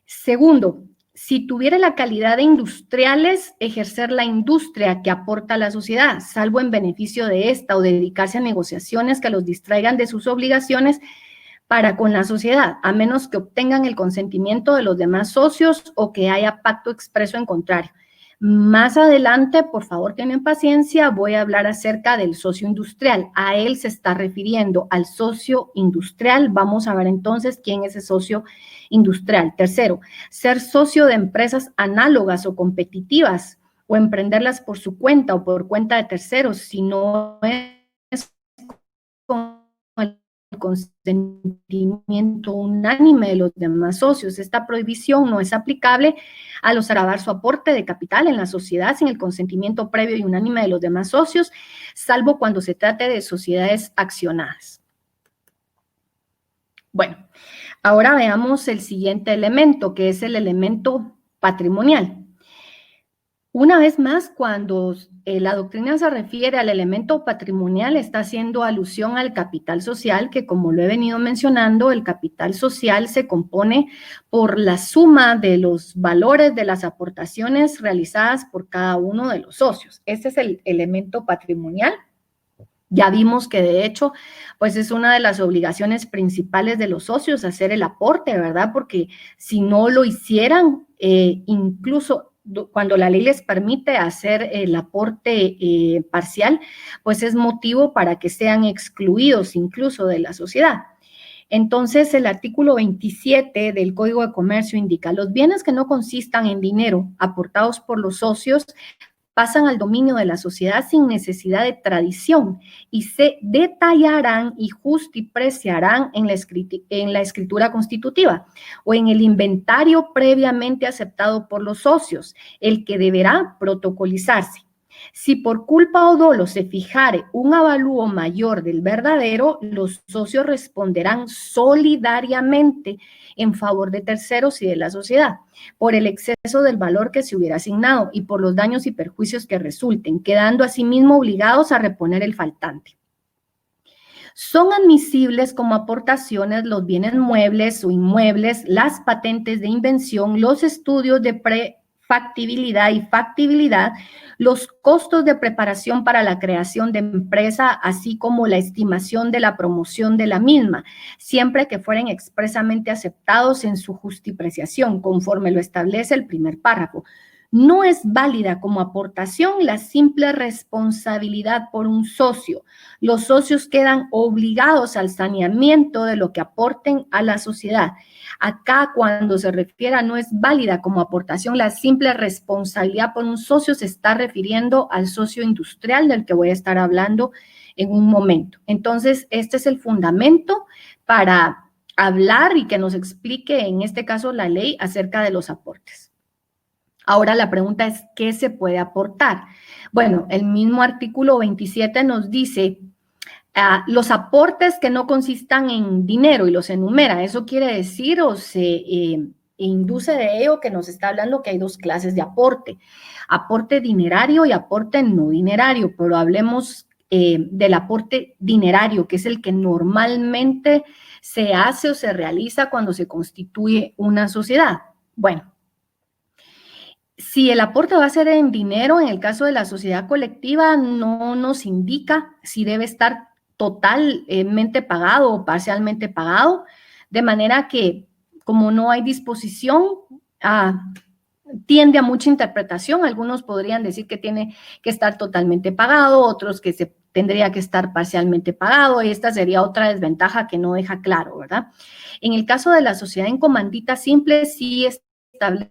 segundo, si tuviera la calidad de industriales, ejercer la industria que aporta a la sociedad, salvo en beneficio de esta o dedicarse a negociaciones que los distraigan de sus obligaciones para con la sociedad, a menos que obtengan el consentimiento de los demás socios o que haya pacto expreso en contrario. Más adelante, por favor, tienen paciencia, voy a hablar acerca del socio industrial. A él se está refiriendo al socio industrial. Vamos a ver entonces quién es ese socio industrial. Tercero, ser socio de empresas análogas o competitivas o emprenderlas por su cuenta o por cuenta de terceros, si no es con el consentimiento unánime de los demás socios. Esta prohibición no es aplicable a los gravar su aporte de capital en la sociedad sin el consentimiento previo y unánime de los demás socios, salvo cuando se trate de sociedades accionadas. Bueno, ahora veamos el siguiente elemento, que es el elemento patrimonial. Una vez más, cuando la doctrina se refiere al elemento patrimonial, está haciendo alusión al capital social, que como lo he venido mencionando, el capital social se compone por la suma de los valores de las aportaciones realizadas por cada uno de los socios. Este es el elemento patrimonial. Ya vimos que de hecho, pues es una de las obligaciones principales de los socios hacer el aporte, ¿verdad? Porque si no lo hicieran, incluso cuando la ley les permite hacer el aporte parcial, pues es motivo para que sean excluidos incluso de la sociedad. Entonces, el artículo 27 del Código de Comercio indica: los bienes que no consistan en dinero aportados por los socios pasan al dominio de la sociedad sin necesidad de tradición y se detallarán y justipreciarán en la escritura constitutiva o en el inventario previamente aceptado por los socios, el que deberá protocolizarse. Si por culpa o dolo se fijare un avalúo mayor del verdadero, los socios responderán solidariamente en favor de terceros y de la sociedad, por el exceso del valor que se hubiera asignado y por los daños y perjuicios que resulten, quedando asimismo obligados a reponer el faltante. Son admisibles como aportaciones los bienes muebles o inmuebles, las patentes de invención, los estudios de factibilidad y factibilidad, los costos de preparación para la creación de empresa, así como la estimación de la promoción de la misma, siempre que fueren expresamente aceptados en su justipreciación, conforme lo establece el primer párrafo. No es válida como aportación la simple responsabilidad por un socio. Los socios quedan obligados al saneamiento de lo que aporten a la sociedad. Acá, cuando se refiere a no es válida como aportación la simple responsabilidad por un socio, se está refiriendo al socio industrial del que voy a estar hablando en un momento. Entonces, este es el fundamento para hablar y que nos explique, en este caso, la ley acerca de los aportes. Ahora la pregunta es, ¿qué se puede aportar? Bueno, el mismo artículo 27 nos dice los aportes que no consistan en dinero y los enumera. Eso quiere decir o se induce de ello que nos está hablando que hay dos clases de aporte: aporte dinerario y aporte no dinerario, pero hablemos del aporte dinerario, que es el que normalmente se hace o se realiza cuando se constituye una sociedad. Bueno, si el aporte va a ser en dinero, en el caso de la sociedad colectiva, no nos indica si debe estar totalmente pagado o parcialmente pagado, de manera que, como no hay disposición, tiende a mucha interpretación. Algunos podrían decir que tiene que estar totalmente pagado, otros que se tendría que estar parcialmente pagado, y esta sería otra desventaja que no deja claro, ¿verdad? En el caso de la sociedad en comandita simple, sí establece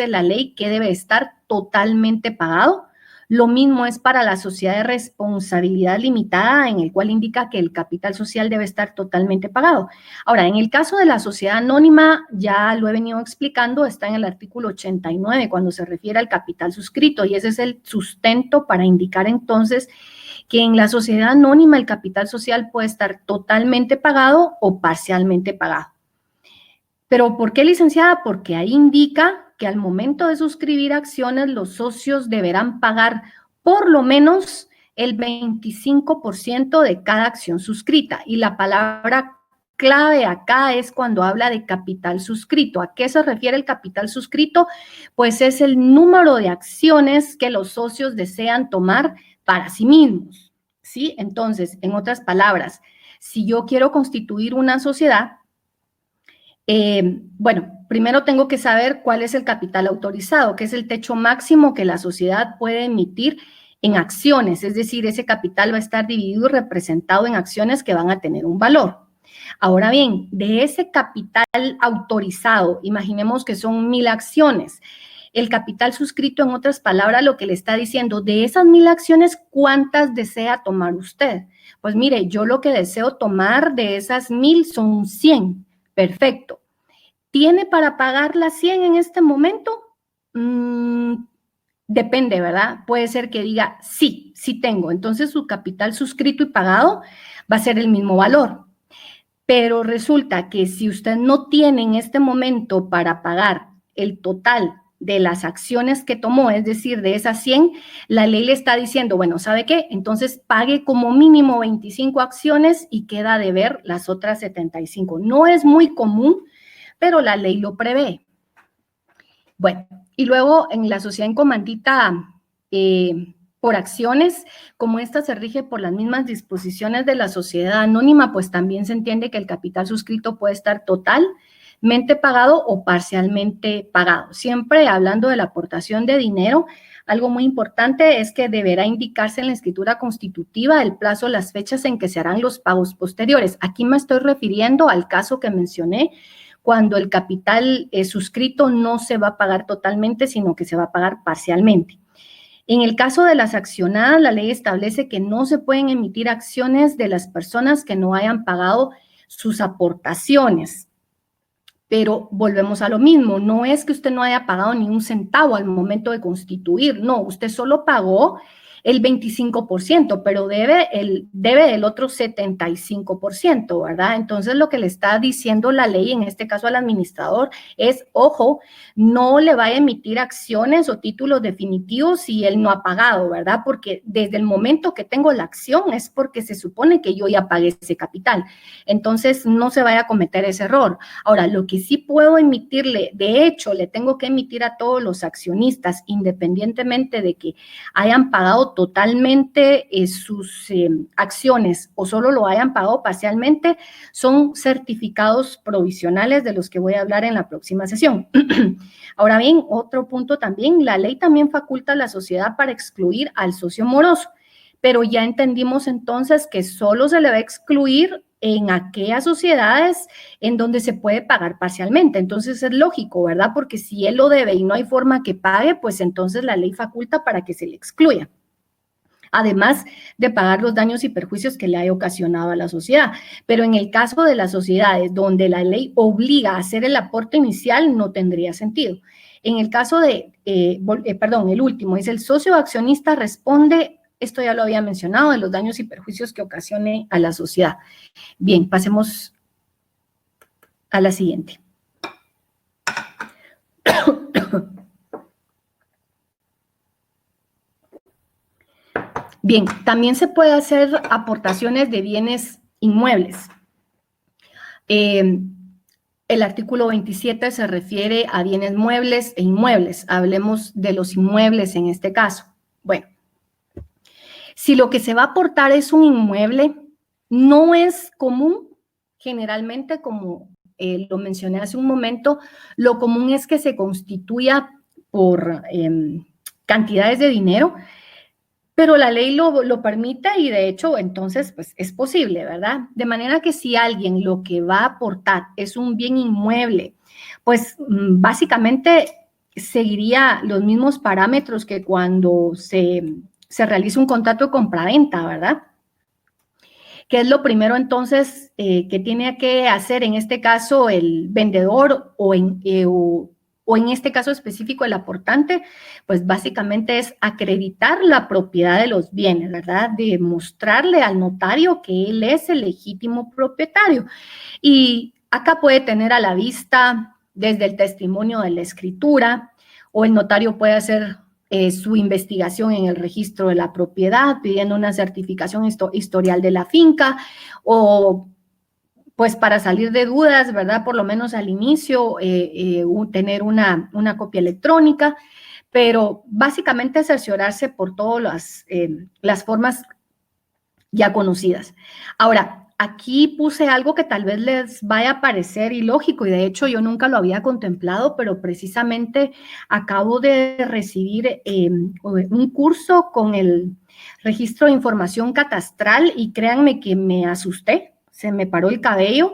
la ley que debe estar totalmente pagado. Lo mismo es para la sociedad de responsabilidad limitada, en el cual indica que el capital social debe estar totalmente pagado. Ahora, en el caso de la sociedad anónima, ya lo he venido explicando, está en el artículo 89, cuando se refiere al capital suscrito, y ese es el sustento para indicar entonces que en la sociedad anónima el capital social puede estar totalmente pagado o parcialmente pagado. ¿Pero por qué, licenciada? Porque ahí indica que al momento de suscribir acciones, los socios deberán pagar por lo menos el 25% de cada acción suscrita. Y la palabra clave acá es cuando habla de capital suscrito. ¿A qué se refiere el capital suscrito? Pues es el número de acciones que los socios desean tomar para sí mismos, ¿sí? Entonces, en otras palabras, si yo quiero constituir una sociedad, bueno, primero tengo que saber cuál es el capital autorizado, que es el techo máximo que la sociedad puede emitir en acciones, es decir, ese capital va a estar dividido y representado en acciones que van a tener un valor. Ahora bien, de ese capital autorizado, imaginemos que son 1000 acciones. El capital suscrito, en otras palabras, lo que le está diciendo, de esas 1000 acciones, ¿cuántas desea tomar usted? Pues mire, yo lo que deseo tomar de esas 1000 son 100. Perfecto. ¿Tiene para pagar las 100 en este momento? Depende, ¿verdad? Puede ser que diga, sí, sí tengo. Entonces su capital suscrito y pagado va a ser el mismo valor. Pero resulta que si usted no tiene en este momento para pagar el total de las acciones que tomó, es decir, de esas 100, la ley le está diciendo, bueno, ¿sabe qué? Entonces pague como mínimo 25 acciones y queda a deber las otras 75. No es muy común, pero la ley lo prevé. Bueno, y luego en la sociedad en comandita por acciones, como esta se rige por las mismas disposiciones de la sociedad anónima, pues también se entiende que el capital suscrito puede estar totalmente pagado o parcialmente pagado. Siempre hablando de la aportación de dinero, algo muy importante es que deberá indicarse en la escritura constitutiva el plazo, las fechas en que se harán los pagos posteriores. Aquí me estoy refiriendo al caso que mencioné, cuando el capital suscrito no se va a pagar totalmente, sino que se va a pagar parcialmente. En el caso de las accionadas, la ley establece que no se pueden emitir acciones de las personas que no hayan pagado sus aportaciones. Pero volvemos a lo mismo, no es que usted no haya pagado ni un centavo al momento de constituir, no, usted solo pagó el 25%, pero debe el otro 75%, ¿verdad? Entonces, lo que le está diciendo la ley, en este caso al administrador, es, ojo, no le va a emitir acciones o títulos definitivos si él no ha pagado, ¿verdad? Porque desde el momento que tengo la acción es porque se supone que yo ya pagué ese capital. Entonces, no se vaya a cometer ese error. Ahora, lo que sí puedo emitirle, de hecho, le tengo que emitir a todos los accionistas, independientemente de que hayan pagado totalmente sus acciones o solo lo hayan pagado parcialmente, son certificados provisionales de los que voy a hablar en la próxima sesión. Ahora bien, otro punto también, la ley también faculta a la sociedad para excluir al socio moroso, pero ya entendimos entonces que solo se le va a excluir en aquellas sociedades en donde se puede pagar parcialmente. Entonces es lógico, ¿verdad? Porque si él lo debe y no hay forma que pague, pues entonces la ley faculta para que se le excluya, además de pagar los daños y perjuicios que le haya ocasionado a la sociedad. Pero en el caso de las sociedades donde la ley obliga a hacer el aporte inicial, no tendría sentido. En el caso de, el último, es el socio accionista responde, esto ya lo había mencionado, de los daños y perjuicios que ocasione a la sociedad. Bien, pasemos a la siguiente. Bien, también se puede hacer aportaciones de bienes inmuebles. El artículo 27 se refiere a bienes muebles e inmuebles. Hablemos de los inmuebles en este caso. Bueno, si lo que se va a aportar es un inmueble, no es común, generalmente, como lo mencioné hace un momento, lo común es que se constituya por cantidades de dinero, pero la ley lo permite y de hecho entonces pues es posible, ¿verdad? De manera que si alguien lo que va a aportar es un bien inmueble, pues básicamente seguiría los mismos parámetros que cuando se realiza un contrato de compraventa, ¿verdad? ¿Qué es lo primero entonces que tiene que hacer en este caso el vendedor o en este caso específico el aportante? Pues básicamente es acreditar la propiedad de los bienes, ¿verdad? Demostrarle al notario que él es el legítimo propietario. Y acá puede tener a la vista desde el testimonio de la escritura, o el notario puede hacer su investigación en el registro de la propiedad, pidiendo una certificación historial de la finca, o pues para salir de dudas, ¿verdad? Por lo menos al inicio, tener una copia electrónica, pero básicamente cerciorarse por todas las formas ya conocidas. Ahora, aquí puse algo que tal vez les vaya a parecer ilógico y de hecho yo nunca lo había contemplado, pero precisamente acabo de recibir un curso con el registro de información catastral y créanme que me asusté, se me paró el cabello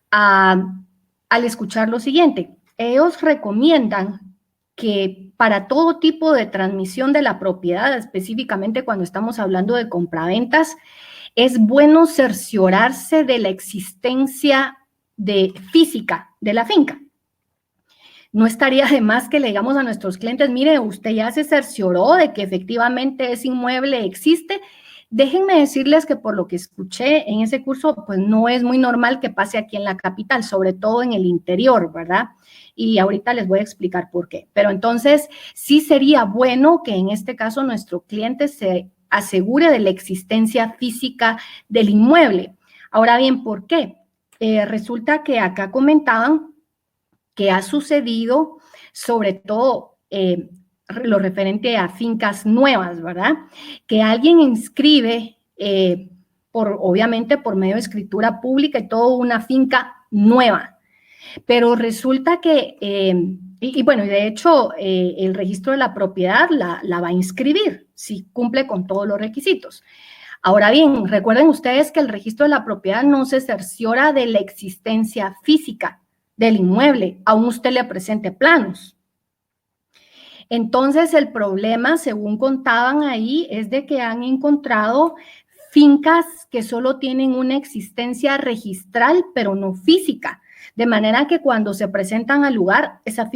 al escuchar lo siguiente. Ellos recomiendan que para todo tipo de transmisión de la propiedad, específicamente cuando estamos hablando de compraventas, es bueno cerciorarse de la existencia física de la finca. No estaría de más que le digamos a nuestros clientes, mire, usted ya se cercioró de que efectivamente ese inmueble existe, Déjenme decirles que por lo que escuché en ese curso, pues no es muy normal que pase aquí en la capital, sobre todo en el interior, ¿verdad? Y ahorita les voy a explicar por qué. Pero entonces sí sería bueno que en este caso nuestro cliente se asegure de la existencia física del inmueble. Ahora bien, ¿por qué? Resulta que acá comentaban que ha sucedido sobre todo lo referente a fincas nuevas, ¿verdad? Que alguien inscribe, obviamente por medio de escritura pública y todo, una finca nueva, pero resulta que, bueno, y de hecho el registro de la propiedad la va a inscribir si cumple con todos los requisitos. Ahora bien, recuerden ustedes que el registro de la propiedad no se cerciora de la existencia física del inmueble, aún usted le presente planos. Entonces, el problema, según contaban ahí, es de que han encontrado fincas que solo tienen una existencia registral, pero no física. De manera que cuando se presentan al lugar, esa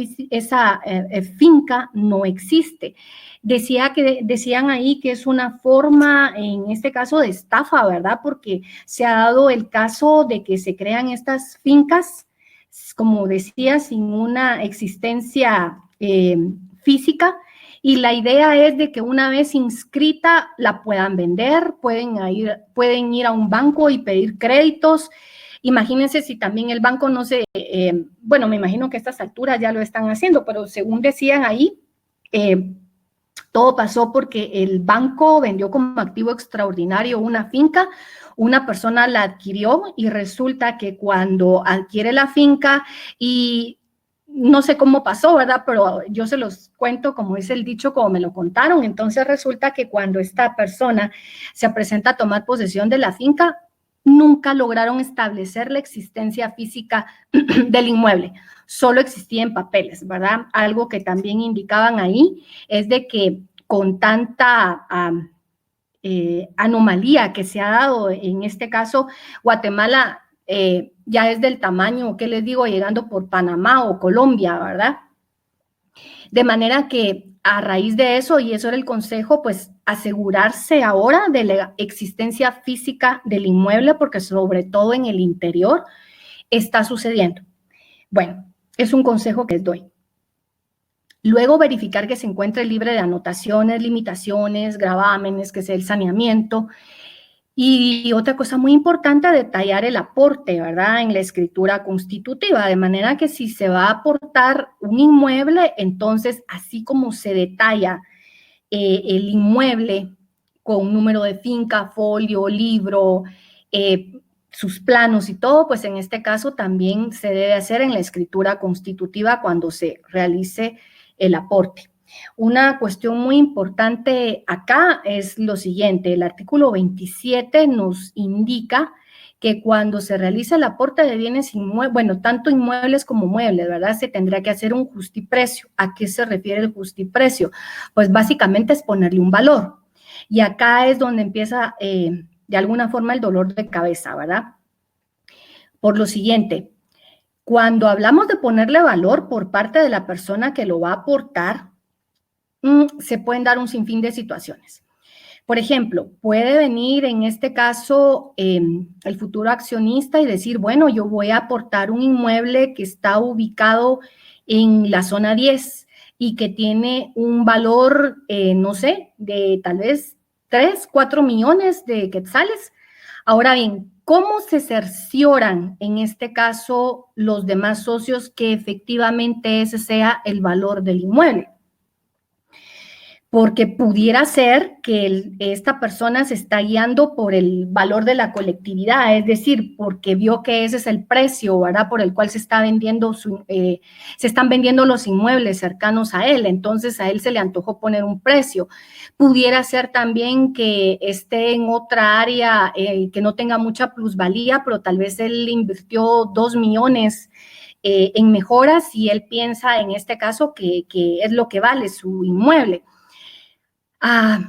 finca no existe. Decían ahí que es una forma, en este caso, de estafa, ¿verdad? Porque se ha dado el caso de que se crean estas fincas, como decía, sin una existencia física, y la idea es de que una vez inscrita la puedan vender, pueden ir a un banco y pedir créditos. Imagínense si también el banco no se, bueno, me imagino que a estas alturas ya lo están haciendo, pero según decían ahí, todo pasó porque el banco vendió como activo extraordinario una finca, una persona la adquirió y resulta que cuando adquiere la finca y no sé cómo pasó, ¿verdad? Pero yo se los cuento como es el dicho, como me lo contaron. Entonces resulta que cuando esta persona se presenta a tomar posesión de la finca, nunca lograron establecer la existencia física del inmueble, solo existía en papeles, ¿verdad? Algo que también indicaban ahí es de que con tanta anomalía que se ha dado, en este caso, Guatemala ya es del tamaño, ¿qué les digo?, llegando por Panamá o Colombia, ¿verdad? De manera que a raíz de eso, y eso era el consejo, pues asegurarse ahora de la existencia física del inmueble, porque sobre todo en el interior está sucediendo. Bueno, es un consejo que les doy. Luego verificar que se encuentre libre de anotaciones, limitaciones, gravámenes, que sea el saneamiento. Y otra cosa muy importante, detallar el aporte, ¿verdad? En la escritura constitutiva, de manera que si se va a aportar un inmueble, entonces así como se detalla el inmueble con número de finca, folio, libro, sus planos y todo, pues en este caso también se debe hacer en la escritura constitutiva cuando se realice el aporte. Una cuestión muy importante acá es lo siguiente, el artículo 27 nos indica que cuando se realiza el aporte de bienes inmuebles, bueno, tanto inmuebles como muebles, ¿verdad? Se tendrá que hacer un justiprecio. ¿A qué se refiere el justiprecio? Pues básicamente es ponerle un valor. Y acá es donde empieza de alguna forma el dolor de cabeza, ¿verdad? Por lo siguiente, cuando hablamos de ponerle valor por parte de la persona que lo va a aportar, se pueden dar un sinfín de situaciones. Por ejemplo, puede venir en este caso el futuro accionista y decir, bueno, yo voy a aportar un inmueble que está ubicado en la zona 10 y que tiene un valor, no sé, de tal vez 3, 4 millones de quetzales. Ahora bien, ¿cómo se cercioran en este caso los demás socios que efectivamente ese sea el valor del inmueble? Porque pudiera ser que esta persona se está guiando por el valor de la colectividad, es decir, porque vio que ese es el precio, ¿verdad?, por el cual se están vendiendo los inmuebles cercanos a él, entonces a él se le antojó poner un precio. Pudiera ser también que esté en otra área que no tenga mucha plusvalía, pero tal vez él invirtió 2 millones en mejoras y él piensa en este caso que es lo que vale su inmueble.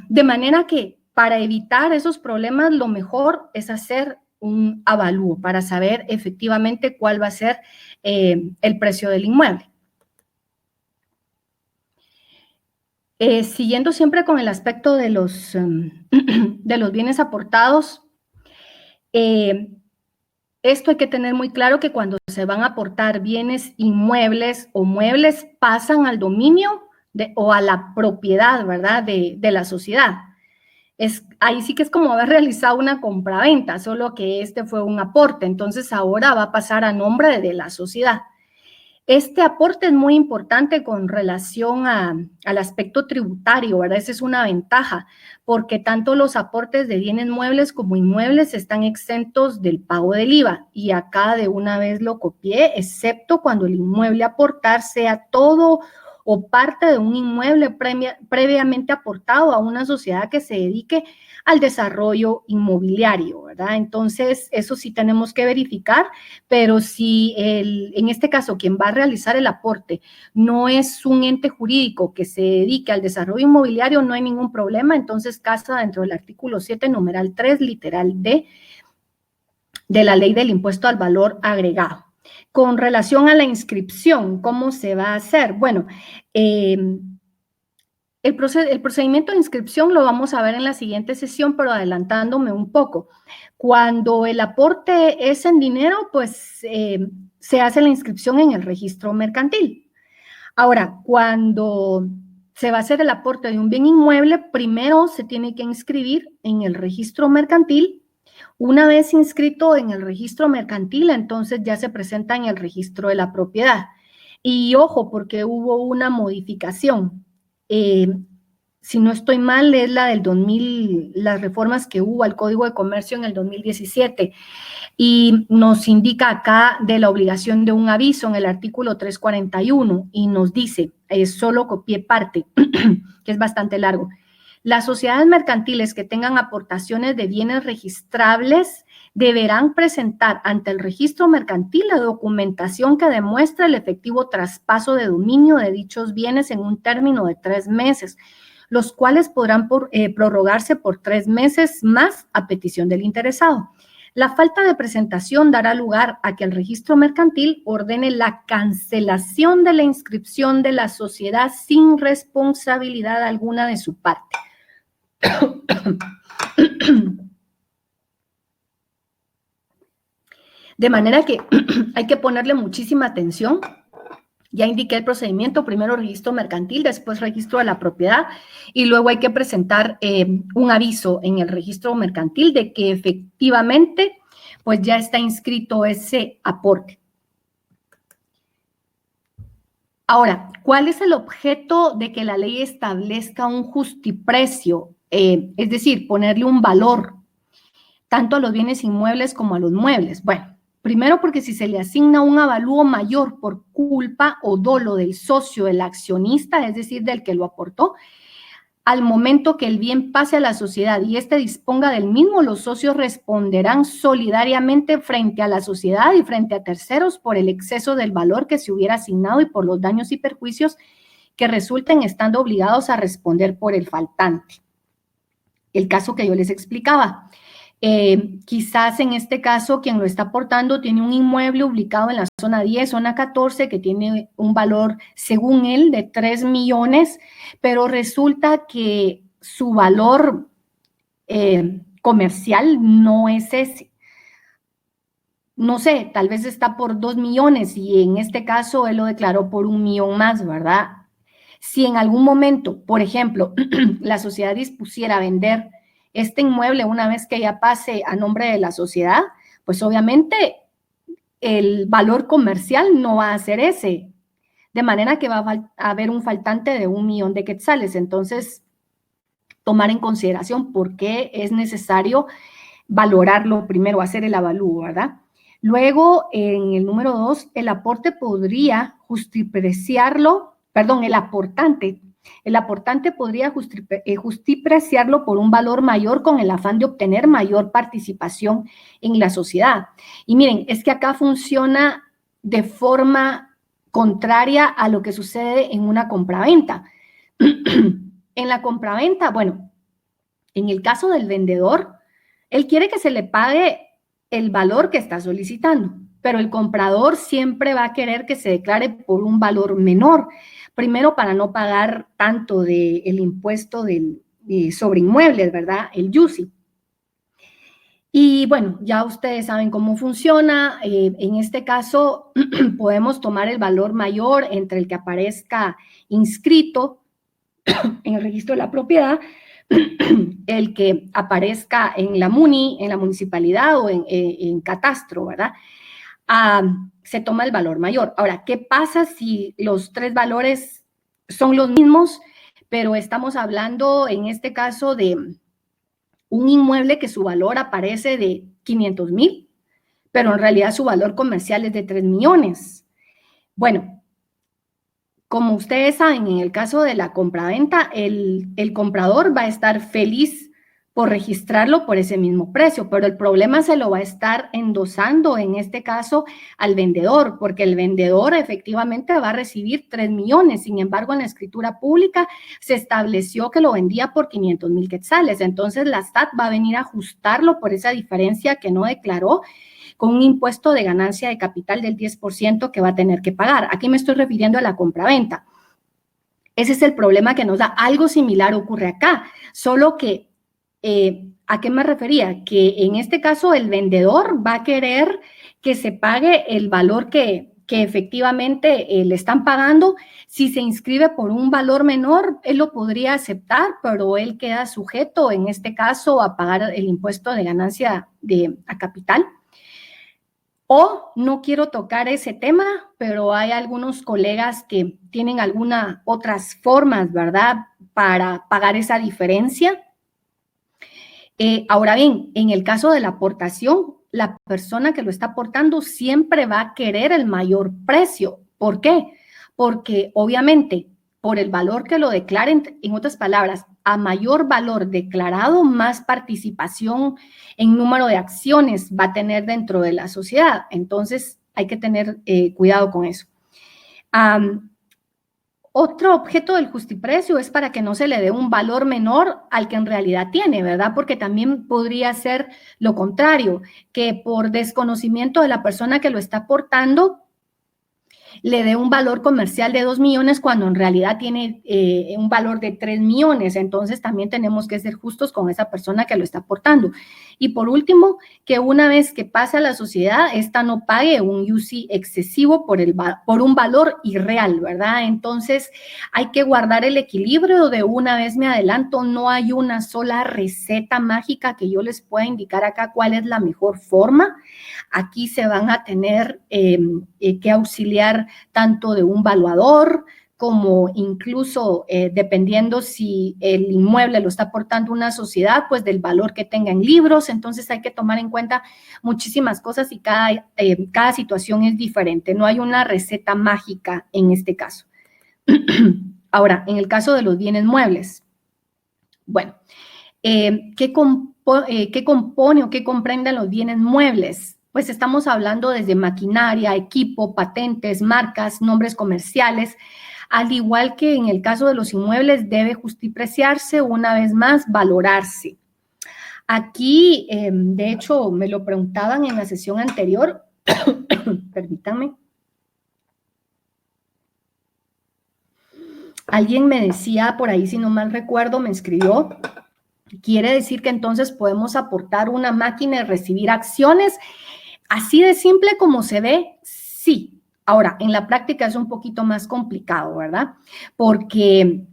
De manera que para evitar esos problemas, lo mejor es hacer un avalúo para saber efectivamente cuál va a ser el precio del inmueble. Siguiendo siempre con el aspecto de de los bienes aportados, esto hay que tener muy claro que cuando se van a aportar bienes inmuebles o muebles pasan al dominio o a la propiedad, ¿verdad?, de la sociedad. Ahí sí que es como haber realizado una compraventa, solo que este fue un aporte, entonces ahora va a pasar a nombre de la sociedad. Este aporte es muy importante con relación al aspecto tributario, ¿verdad? Esa es una ventaja, porque tanto los aportes de bienes muebles como inmuebles están exentos del pago del IVA. Y acá de una vez lo copié, excepto cuando el inmueble a aportar sea todo o parte de un inmueble previamente aportado a una sociedad que se dedique al desarrollo inmobiliario, ¿verdad? Entonces, eso sí tenemos que verificar, pero si en este caso quien va a realizar el aporte no es un ente jurídico que se dedique al desarrollo inmobiliario, no hay ningún problema, entonces casa dentro del artículo 7, numeral 3, literal D, de la ley del impuesto al valor agregado. Con relación a la inscripción, ¿cómo se va a hacer? Bueno, el procedimiento de inscripción lo vamos a ver en la siguiente sesión, pero adelantándome un poco. Cuando el aporte es en dinero, pues se hace la inscripción en el registro mercantil. Ahora, cuando se va a hacer el aporte de un bien inmueble, primero se tiene que inscribir en el registro mercantil. Una vez inscrito en el registro mercantil, entonces ya se presenta en el registro de la propiedad. Y ojo, porque hubo una modificación. Si no estoy mal, es la del 2000, las reformas que hubo al Código de Comercio en el 2017. Y nos indica acá de la obligación de un aviso en el artículo 341 y nos dice, solo copié parte, que es bastante largo. Las sociedades mercantiles que tengan aportaciones de bienes registrables deberán presentar ante el registro mercantil la documentación que demuestre el efectivo traspaso de dominio de dichos bienes en un término de 3 meses, los cuales podrán prorrogarse por 3 meses más a petición del interesado. La falta de presentación dará lugar a que el registro mercantil ordene la cancelación de la inscripción de la sociedad sin responsabilidad alguna de su parte. De manera que hay que ponerle muchísima atención. Ya indiqué el procedimiento, primero registro mercantil, después registro de la propiedad y luego hay que presentar un aviso en el registro mercantil de que efectivamente pues ya está inscrito ese aporte. Ahora, ¿cuál es el objeto de que la ley establezca un justiprecio? Es decir, ponerle un valor tanto a los bienes inmuebles como a los muebles. Bueno, primero porque si se le asigna un avalúo mayor por culpa o dolo del socio, del accionista, es decir, del que lo aportó, al momento que el bien pase a la sociedad y éste disponga del mismo, los socios responderán solidariamente frente a la sociedad y frente a terceros por el exceso del valor que se hubiera asignado y por los daños y perjuicios que resulten estando obligados a responder por el faltante. El caso que yo les explicaba. Quizás en este caso quien lo está aportando tiene un inmueble ubicado en la zona 10, zona 14, que tiene un valor, según él, de 3 millones, pero resulta que su valor comercial no es ese. No sé, tal vez está por 2 millones y en este caso él lo declaró por 1 millón más, ¿verdad? Si en algún momento, por ejemplo, la sociedad dispusiera a vender este inmueble una vez que ya pase a nombre de la sociedad, pues obviamente el valor comercial no va a ser ese, de manera que va a haber un faltante de 1 millón de quetzales. Entonces, tomar en consideración por qué es necesario valorarlo primero, hacer el avalúo, ¿verdad? Luego, en el número 2, el aporte podría justipreciarlo, perdón, el aportante podría justipreciarlo por un valor mayor con el afán de obtener mayor participación en la sociedad. Y miren, es que acá funciona de forma contraria a lo que sucede en una compraventa. En la compraventa, bueno, en el caso del vendedor, él quiere que se le pague el valor que está solicitando, pero el comprador siempre va a querer que se declare por un valor menor, primero para no pagar tanto del impuesto sobre inmuebles, ¿verdad? El YUSI. Y bueno, ya ustedes saben cómo funciona. En este caso, podemos tomar el valor mayor entre el que aparezca inscrito en el registro de la propiedad, el que aparezca en la MUNI, en la municipalidad o en catastro, ¿verdad? Se toma el valor mayor. Ahora, ¿qué pasa si los tres valores son los mismos, pero estamos hablando en este caso de un inmueble que su valor aparece de 500,000, pero en realidad su valor comercial es de 3 millones? Bueno, como ustedes saben, en el caso de la compraventa, el comprador va a estar feliz por registrarlo por ese mismo precio, pero el problema se lo va a estar endosando, en este caso, al vendedor, porque el vendedor efectivamente va a recibir 3 millones. Sin embargo, en la escritura pública se estableció que lo vendía por 500,000 quetzales. Entonces, la SAT va a venir a ajustarlo por esa diferencia que no declaró, con un impuesto de ganancia de capital del 10% que va a tener que pagar. Aquí me estoy refiriendo a la compraventa. Ese es el problema que nos da. Algo similar ocurre acá, solo que, ¿a qué me refería? Que en este caso el vendedor va a querer que se pague el valor que efectivamente le están pagando. Si se inscribe por un valor menor, él lo podría aceptar, pero él queda sujeto, en este caso, a pagar el impuesto de ganancia a capital. O no quiero tocar ese tema, pero hay algunos colegas que tienen algunas otras formas, ¿verdad?, para pagar esa diferencia. Ahora bien, en el caso de la aportación, la persona que lo está aportando siempre va a querer el mayor precio. ¿Por qué? Porque obviamente por el valor que lo declaren, en otras palabras, a mayor valor declarado, más participación en número de acciones va a tener dentro de la sociedad. Entonces hay que tener cuidado con eso. Otro objeto del justiprecio es para que no se le dé un valor menor al que en realidad tiene, ¿verdad? Porque también podría ser lo contrario, que por desconocimiento de la persona que lo está aportando, le dé un valor comercial de 2 millones cuando en realidad tiene un valor de 3 millones. Entonces también tenemos que ser justos con esa persona que lo está aportando. Y por último, que una vez que pase a la sociedad, esta no pague un UCI excesivo por un valor irreal, ¿verdad? Entonces hay que guardar el equilibrio. De una vez me adelanto, no hay una sola receta mágica que yo les pueda indicar acá cuál es la mejor forma. Aquí se van a tener que auxiliar tanto de un valuador como incluso dependiendo si el inmueble lo está aportando una sociedad, pues del valor que tenga en libros. Entonces hay que tomar en cuenta muchísimas cosas y cada situación es diferente. No hay una receta mágica en este caso. Ahora, en el caso de los bienes muebles, bueno, ¿qué compone o qué comprenden los bienes muebles? Pues estamos hablando desde maquinaria, equipo, patentes, marcas, nombres comerciales. Al igual que en el caso de los inmuebles, debe justipreciarse, una vez más, valorarse. Aquí, de hecho, me lo preguntaban en la sesión anterior, permítanme. Alguien me decía por ahí, si no mal recuerdo, me escribió, quiere decir que entonces podemos aportar una máquina y recibir acciones. Así de simple como se ve, sí. Ahora, en la práctica es un poquito más complicado, ¿verdad? Porque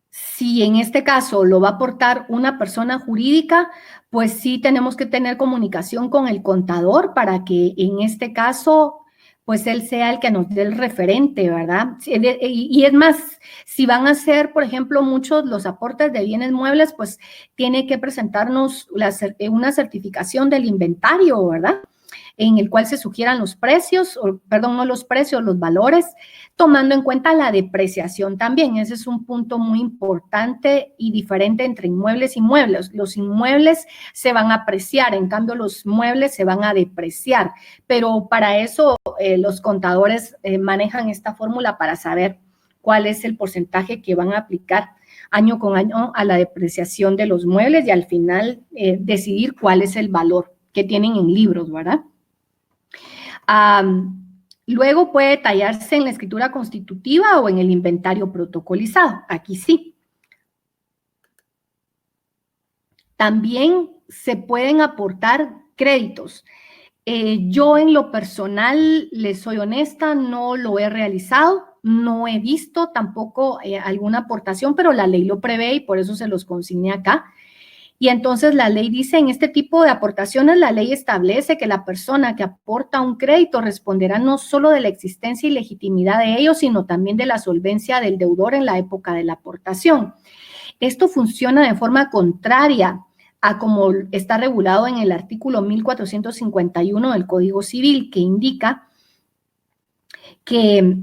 si en este caso lo va a aportar una persona jurídica, pues sí tenemos que tener comunicación con el contador para que en este caso, pues él sea el que nos dé el referente, ¿verdad? Y es más, si van a ser, por ejemplo, muchos los aportes de bienes muebles, pues tiene que presentarnos una certificación del inventario, ¿verdad?, en el cual se sugieran los precios, perdón, no los precios, los valores, tomando en cuenta la depreciación también. Ese es un punto muy importante y diferente entre inmuebles y muebles. Los inmuebles se van a apreciar, en cambio los muebles se van a depreciar, pero para eso los contadores manejan esta fórmula para saber cuál es el porcentaje que van a aplicar año con año a la depreciación de los muebles y al final decidir cuál es el valor que tienen en libros, ¿verdad? Luego puede detallarse en la escritura constitutiva o en el inventario protocolizado. Aquí sí. También se pueden aportar créditos. Yo en lo personal, les soy honesta, no lo he realizado, no he visto tampoco alguna aportación, pero la ley lo prevé y por eso se los consigné acá. Y entonces la ley dice, en este tipo de aportaciones, la ley establece que la persona que aporta un crédito responderá no solo de la existencia y legitimidad de ello, sino también de la solvencia del deudor en la época de la aportación. Esto funciona de forma contraria a como está regulado en el artículo 1451 del Código Civil, que indica que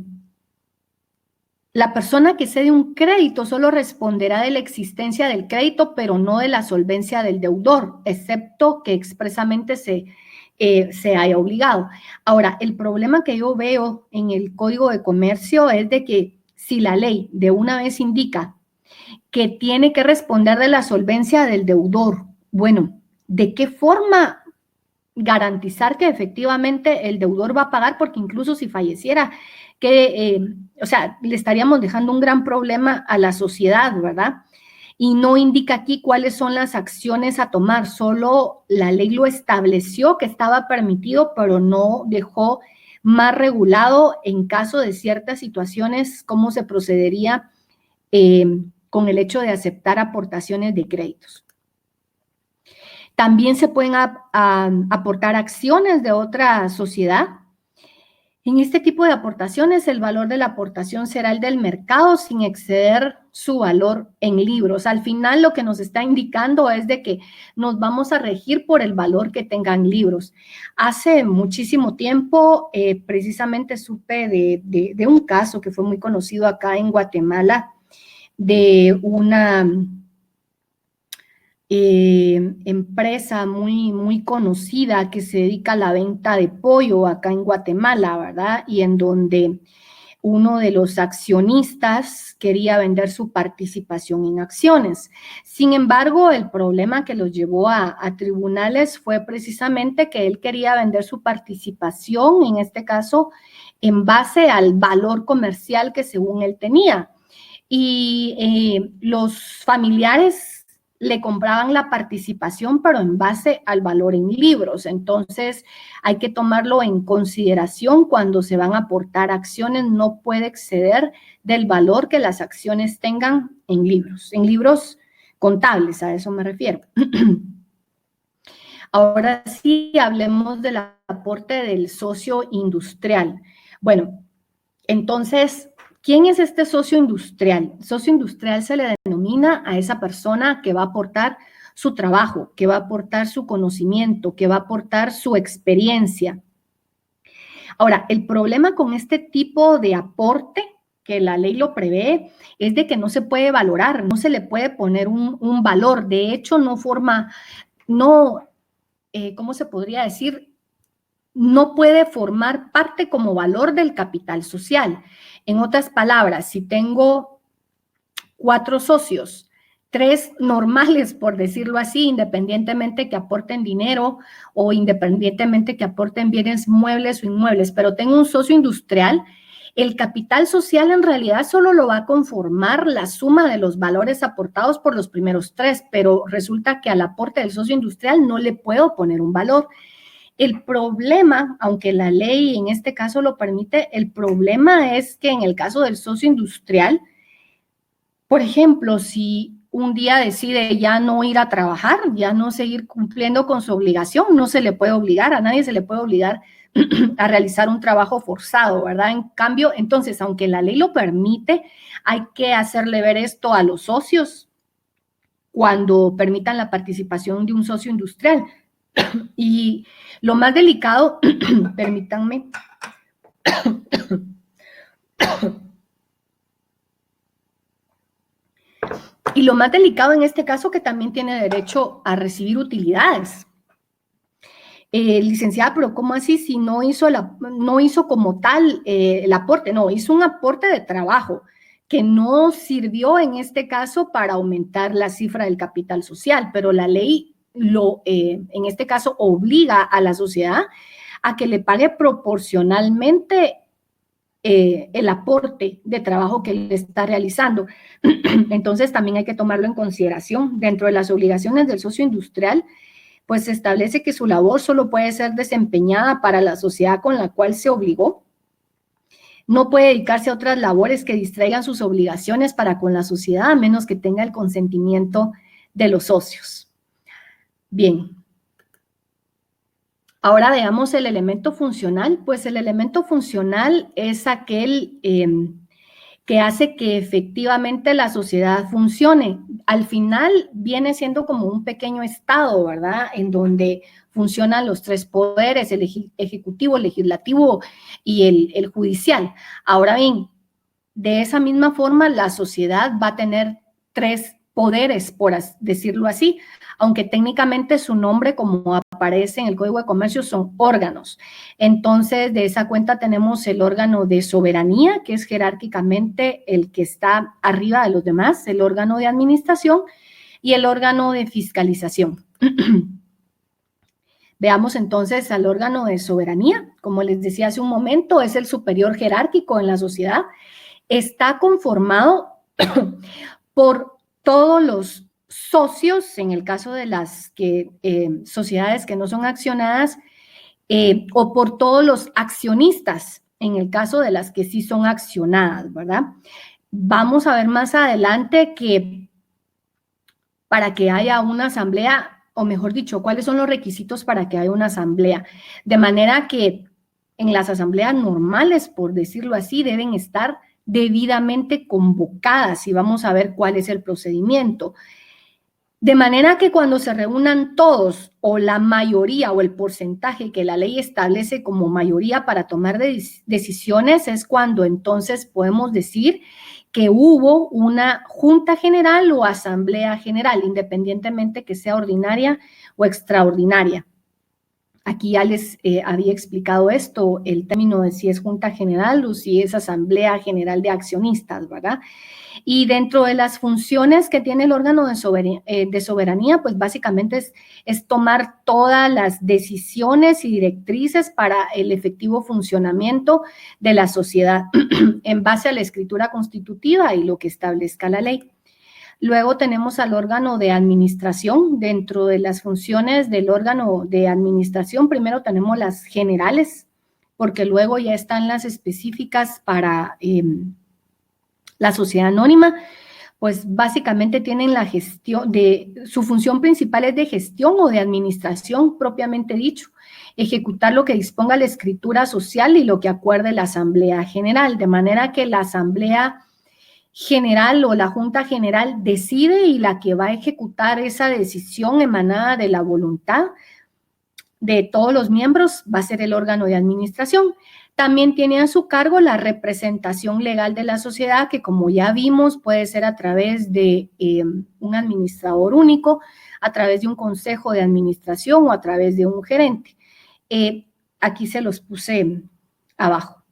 la persona que cede un crédito solo responderá de la existencia del crédito, pero no de la solvencia del deudor, excepto que expresamente se haya obligado. Ahora, el problema que yo veo en el Código de Comercio es de que si la ley de una vez indica que tiene que responder de la solvencia del deudor, bueno, ¿de qué forma garantizar que efectivamente el deudor va a pagar? Porque incluso si falleciera, o sea, le estaríamos dejando un gran problema a la sociedad, ¿verdad? Y no indica aquí cuáles son las acciones a tomar, solo la ley lo estableció que estaba permitido, pero no dejó más regulado en caso de ciertas situaciones cómo se procedería con el hecho de aceptar aportaciones de créditos. También se pueden aportar acciones de otra sociedad. En este tipo de aportaciones, el valor de la aportación será el del mercado sin exceder su valor en libros. Al final, lo que nos está indicando es de que nos vamos a regir por el valor que tengan libros. Hace muchísimo tiempo, precisamente supe de un caso que fue muy conocido acá en Guatemala, de una empresa muy conocida que se dedica a la venta de pollo acá en Guatemala, ¿verdad? Y en donde uno de los accionistas quería vender su participación en acciones. Sin embargo, el problema que los llevó a tribunales fue precisamente que él quería vender su participación, en este caso, en base al valor comercial que según él tenía. Y los familiares le compraban la participación, pero en base al valor en libros. Entonces, hay que tomarlo en consideración cuando se van a aportar acciones. No puede exceder del valor que las acciones tengan en libros contables, a eso me refiero. Ahora sí, hablemos del aporte del socio industrial. Bueno, entonces, ¿quién es este socio industrial? Socio industrial se le denomina a esa persona que va a aportar su trabajo, que va a aportar su conocimiento, que va a aportar su experiencia. Ahora, el problema con este tipo de aporte, que la ley lo prevé, es de que no se puede valorar, no se le puede poner un valor. De hecho, no forma, ¿cómo se podría decir? No puede formar parte como valor del capital social. En otras palabras, si tengo 4 socios, 3 normales, por decirlo así, independientemente que aporten dinero o independientemente que aporten bienes muebles o inmuebles, pero tengo un socio industrial, el capital social en realidad solo lo va a conformar la suma de los valores aportados por los primeros 3, pero resulta que al aporte del socio industrial no le puedo poner un valor. El problema, aunque la ley en este caso lo permite, el problema es que en el caso del socio industrial, por ejemplo, si un día decide ya no ir a trabajar, ya no seguir cumpliendo con su obligación, no se le puede obligar, a nadie se le puede obligar a realizar un trabajo forzado, ¿verdad? En cambio, entonces, aunque la ley lo permite, hay que hacerle ver esto a los socios cuando permitan la participación de un socio industrial. Y lo más delicado, permítanme, y lo más delicado en este caso que también tiene derecho a recibir utilidades. Licenciada, pero ¿cómo así si no hizo como tal el aporte? No, hizo un aporte de trabajo que no sirvió en este caso para aumentar la cifra del capital social, pero la ley en este caso obliga a la sociedad a que le pague proporcionalmente el aporte de trabajo que él está realizando. Entonces también hay que tomarlo en consideración. Dentro de las obligaciones del socio industrial, pues se establece que su labor solo puede ser desempeñada para la sociedad con la cual se obligó. No puede dedicarse a otras labores que distraigan sus obligaciones para con la sociedad, a menos que tenga el consentimiento de los socios. Bien. Ahora veamos el elemento funcional. Pues el elemento funcional es aquel que hace que efectivamente la sociedad funcione. Al final viene siendo como un pequeño estado, ¿verdad? En donde funcionan los tres poderes, el ejecutivo, el legislativo y el judicial. Ahora bien, de esa misma forma la sociedad va a tener tres poderes, por decirlo así, aunque técnicamente su nombre, como aparece en el Código de Comercio, son órganos. Entonces, de esa cuenta tenemos el órgano de soberanía, que es jerárquicamente el que está arriba de los demás, el órgano de administración y el órgano de fiscalización. Veamos entonces al órgano de soberanía. Como les decía hace un momento, es el superior jerárquico en la sociedad. Está conformado por todos los socios, en el caso de las sociedades que no son accionadas, o por todos los accionistas, en el caso de las que sí son accionadas, ¿verdad? Vamos a ver más adelante que para que haya una asamblea, o mejor dicho, cuáles son los requisitos para que haya una asamblea, de manera que en las asambleas normales, por decirlo así, deben estar debidamente convocadas y vamos a ver cuál es el procedimiento. De manera que cuando se reúnan todos o la mayoría o el porcentaje que la ley establece como mayoría para tomar decisiones es cuando entonces podemos decir que hubo una junta general o asamblea general, independientemente que sea ordinaria o extraordinaria. Aquí ya les había explicado esto, el término de si es junta general o si es asamblea general de accionistas, ¿verdad? Y dentro de las funciones que tiene el órgano de soberanía, pues básicamente es tomar todas las decisiones y directrices para el efectivo funcionamiento de la sociedad en base a la escritura constitutiva y lo que establezca la ley. Luego tenemos al órgano de administración. Dentro de las funciones del órgano de administración, primero tenemos las generales, porque luego ya están las específicas para la sociedad anónima. Pues básicamente tienen la gestión su función principal es de gestión o de administración propiamente dicho, ejecutar lo que disponga la escritura social y lo que acuerde la asamblea general, de manera que la asamblea general o la junta general decide y la que va a ejecutar esa decisión emanada de la voluntad de todos los miembros va a ser el órgano de administración. También tiene a su cargo la representación legal de la sociedad, que como ya vimos puede ser a través de un administrador único, a través de un consejo de administración o a través de un gerente. Aquí se los puse abajo.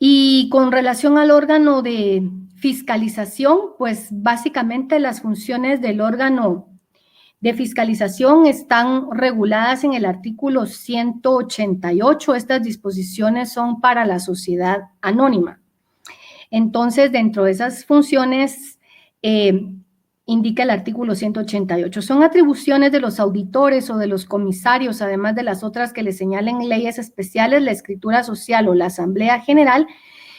Y con relación al órgano de fiscalización, pues básicamente las funciones del órgano de fiscalización están reguladas en el artículo 188. Estas disposiciones son para la sociedad anónima. Entonces, dentro de esas funciones, indica el artículo 188. Son atribuciones de los auditores o de los comisarios, además de las otras que le señalen leyes especiales, la escritura social o la asamblea general,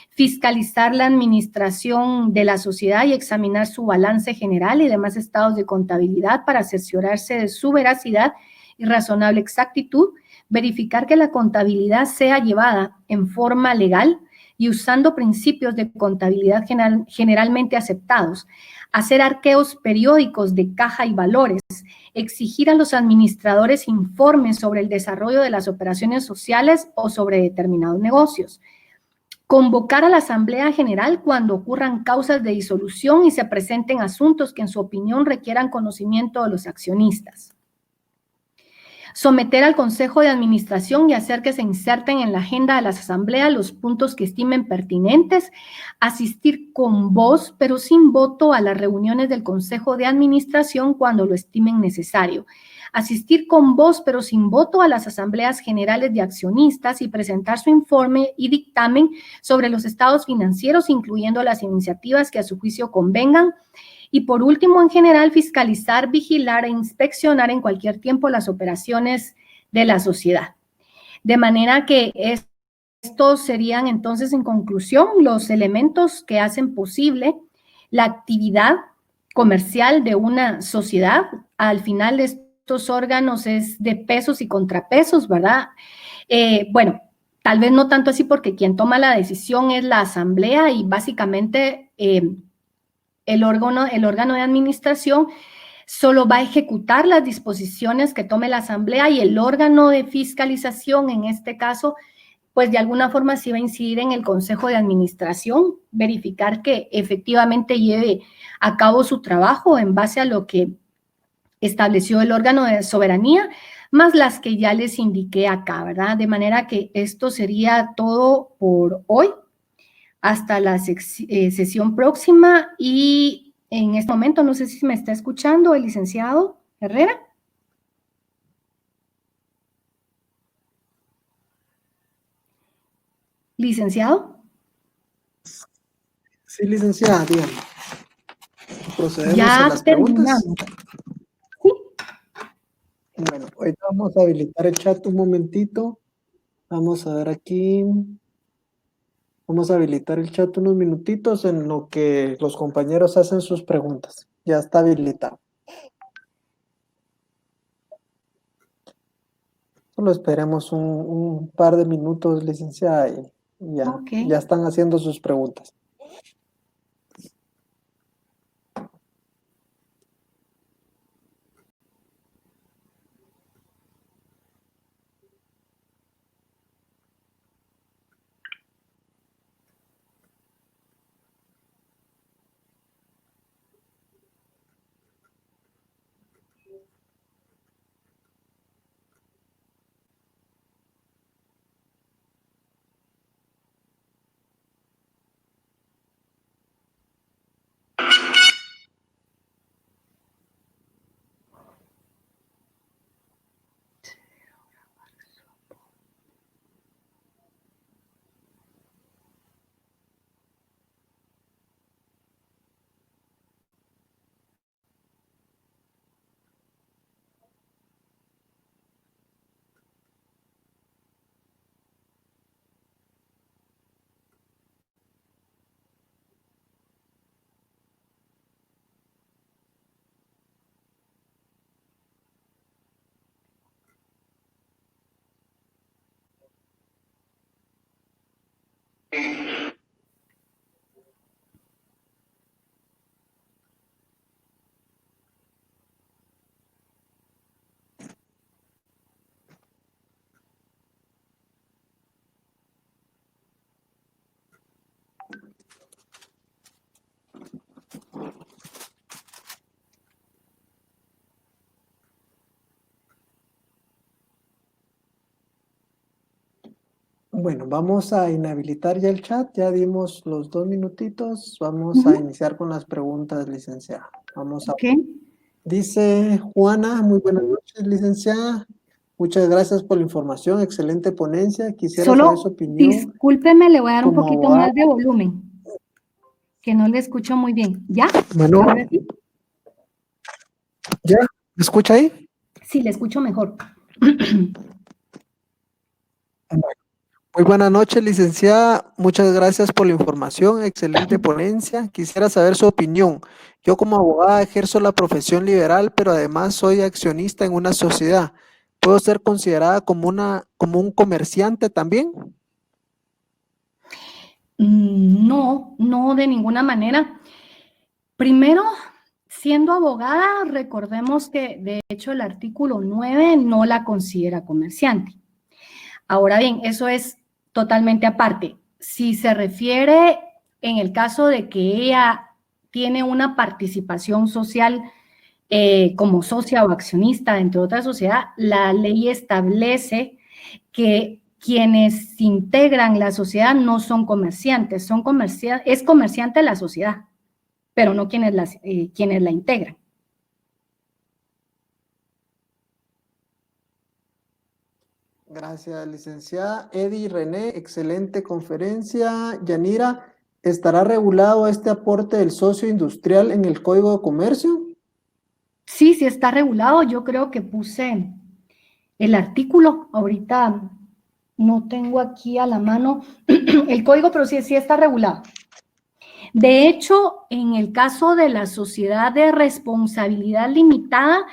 fiscalizar la administración de la sociedad y examinar su balance general y demás estados de contabilidad para cerciorarse de su veracidad y razonable exactitud, verificar que la contabilidad sea llevada en forma legal y usando principios de contabilidad generalmente aceptados, hacer arqueos periódicos de caja y valores, exigir a los administradores informes sobre el desarrollo de las operaciones sociales o sobre determinados negocios, convocar a la Asamblea General cuando ocurran causas de disolución y se presenten asuntos que en su opinión requieran conocimiento de los accionistas. someter al Consejo de Administración y hacer que se inserten en la agenda de las asambleas los puntos que estimen pertinentes, asistir con voz pero sin voto a las reuniones del Consejo de Administración cuando lo estimen necesario, asistir con voz pero sin voto a las asambleas generales de accionistas y presentar su informe y dictamen sobre los estados financieros, incluyendo las iniciativas que a su juicio convengan. Y por último, en general, fiscalizar, vigilar e inspeccionar en cualquier tiempo las operaciones de la sociedad. De manera que estos serían entonces, en conclusión, los elementos que hacen posible la actividad comercial de una sociedad. Al final de estos órganos es de pesos y contrapesos, ¿verdad? Bueno, tal vez no tanto así porque quien toma la decisión es la asamblea y básicamente el órgano de administración solo va a ejecutar las disposiciones que tome la asamblea y el órgano de fiscalización, en este caso, pues de alguna forma sí va a incidir en el consejo de administración, verificar que efectivamente lleve a cabo su trabajo en base a lo que estableció el órgano de soberanía, más las que ya les indiqué acá, ¿verdad? De manera que esto sería todo por hoy, hasta la sesión próxima, y en este momento, no sé si me está escuchando el licenciado Herrera. ¿Licenciado? Sí, licenciada, dígame. Procedemos Ya a las preguntas. Sí. Bueno, ahorita vamos a habilitar el chat un momentito. Vamos a ver aquí. Vamos a habilitar el chat unos minutitos en lo que los compañeros hacen sus preguntas. Ya está habilitado. Solo esperemos un par de minutos, licenciada, y ya están haciendo sus preguntas. Bueno, vamos a inhabilitar ya el chat, ya dimos los 2 minutitos, vamos a iniciar con las preguntas, licenciada. Vamos a... Dice Juana, muy buenas noches, licenciada. Muchas gracias por la información, excelente ponencia. Quisiera saber su opinión. Discúlpeme, le voy a dar un poquito más de volumen, que no le escucho muy bien. ¿Ya? Bueno, ¿Ahora sí? ¿Ya? ¿Me escucha ahí? Sí, le escucho mejor. Muy buenas noches, licenciada. Muchas gracias por la información. Excelente ponencia. Quisiera saber su opinión. Yo como abogada ejerzo la profesión liberal, pero además soy accionista en una sociedad. ¿Puedo ser considerada como un comerciante también? No, no de ninguna manera. Primero, siendo abogada, recordemos que de hecho el artículo 9 no la considera comerciante. Ahora bien, eso es totalmente aparte. Si se refiere en el caso de que ella tiene una participación social como socia o accionista dentro de otra sociedad, la ley establece que quienes integran la sociedad no son comerciantes, es comerciante la sociedad, pero no quienes la integran. Gracias, licenciada. Eddie René, excelente conferencia. Yanira, ¿estará regulado este aporte del socio industrial en el Código de Comercio? Sí, sí está regulado. Yo creo que puse el artículo. Ahorita no tengo aquí a la mano el código, pero sí está regulado. De hecho, en el caso de la sociedad de responsabilidad limitada,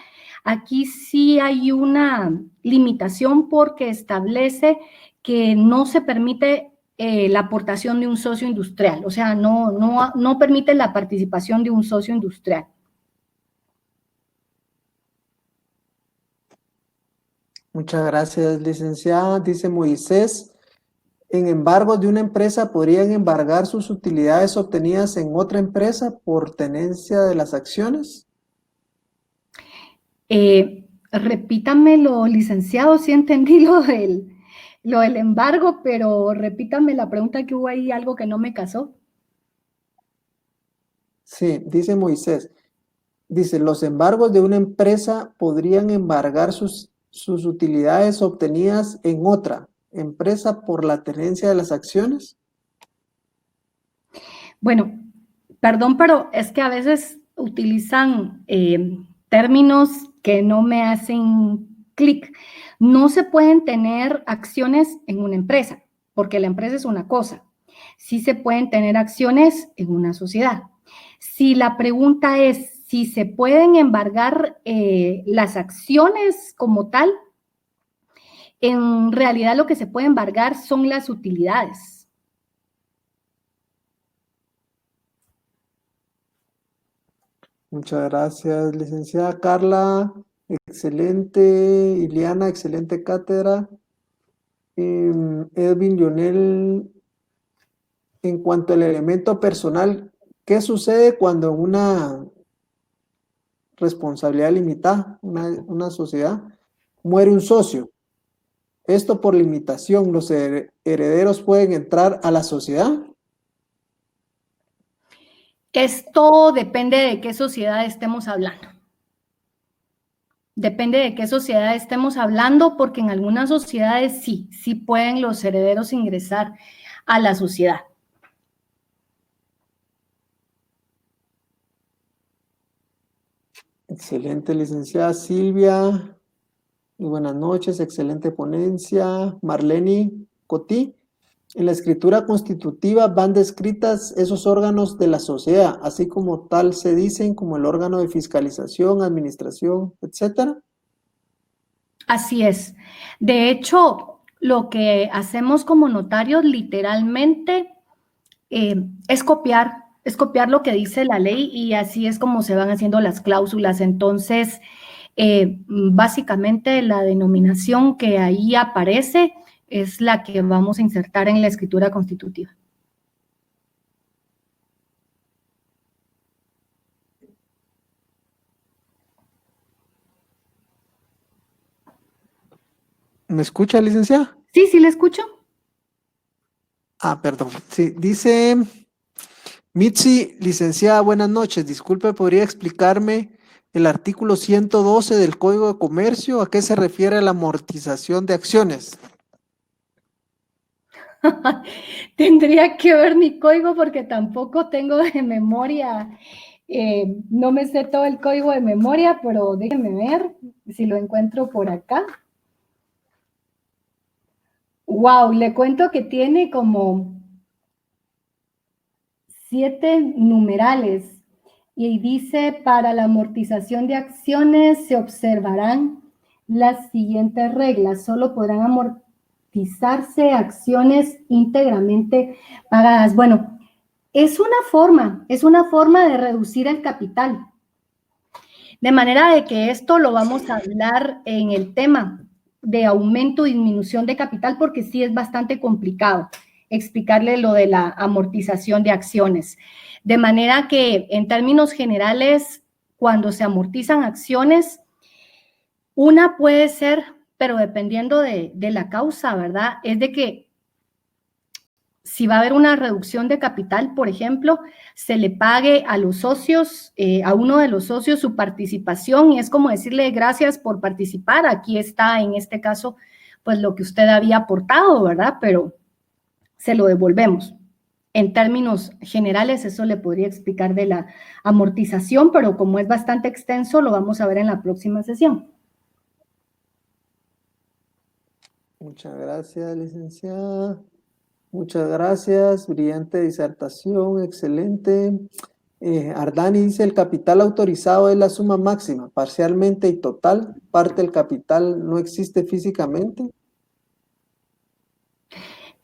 aquí sí hay una limitación porque establece que no se permite la aportación de un socio industrial, o sea, no permite la participación de un socio industrial. Muchas gracias, licenciada. Dice Moisés, en embargos de una empresa podrían embargar sus utilidades obtenidas en otra empresa por tenencia de las acciones. Repítamelo, licenciado, sí entendí lo del embargo, pero repítame la pregunta, que hubo ahí algo que no me casó. Sí, dice Moisés. Dice, los embargos de una empresa podrían embargar sus utilidades obtenidas en otra empresa por la tenencia de las acciones. Bueno, perdón, pero es que a veces utilizan términos que no me hacen clic. No se pueden tener acciones en una empresa, porque la empresa es una cosa. Sí se pueden tener acciones en una sociedad. Si la pregunta es si se pueden embargar las acciones como tal, en realidad lo que se puede embargar son las utilidades. Muchas gracias, licenciada Carla. Excelente, Iliana, excelente cátedra. Edwin Lionel, en cuanto al elemento personal, ¿qué sucede cuando una responsabilidad limitada, una sociedad, muere un socio? Esto por limitación, ¿los herederos pueden entrar a la sociedad? Esto depende de qué sociedad estemos hablando. Depende de qué sociedad estemos hablando, porque en algunas sociedades sí pueden los herederos ingresar a la sociedad. Excelente, licenciada Silvia. Y buenas noches, excelente ponencia. Marlene Cotí. En la escritura constitutiva van descritas esos órganos de la sociedad, así como tal se dicen, como el órgano de fiscalización, administración, etcétera. Así es. De hecho, lo que hacemos como notarios literalmente es copiar lo que dice la ley, y así es como se van haciendo las cláusulas. Entonces, básicamente la denominación que ahí aparece es la que vamos a insertar en la escritura constitutiva. ¿Me escucha, licenciada? Sí, le escucho. Ah, perdón. Sí, dice Mitzi, licenciada, buenas noches. Disculpe, ¿podría explicarme el artículo 112 del Código de Comercio? ¿A qué se refiere la amortización de acciones? Tendría que ver mi código porque tampoco tengo de memoria, no me sé todo el código de memoria, pero déjenme ver si lo encuentro por acá. Wow, le cuento que tiene como 7 numerales y dice: para la amortización de acciones se observarán las siguientes reglas. Solo podrán amortizarse acciones íntegramente pagadas. Bueno, es una forma de reducir el capital. De manera de que esto lo vamos a hablar en el tema de aumento y disminución de capital, porque sí es bastante complicado explicarle lo de la amortización de acciones. De manera que, en términos generales, cuando se amortizan acciones, una puede ser, pero dependiendo de la causa, ¿verdad? Es de que si va a haber una reducción de capital, por ejemplo, se le pague a los socios, a uno de los socios su participación, y es como decirle gracias por participar, aquí está en este caso, pues lo que usted había aportado, ¿verdad? Pero se lo devolvemos. En términos generales, eso le podría explicar de la amortización, pero como es bastante extenso, lo vamos a ver en la próxima sesión. Muchas gracias, licenciada. Muchas gracias, brillante disertación, excelente. Ardani dice, el capital autorizado es la suma máxima, parcialmente y total. Parte del capital no existe físicamente.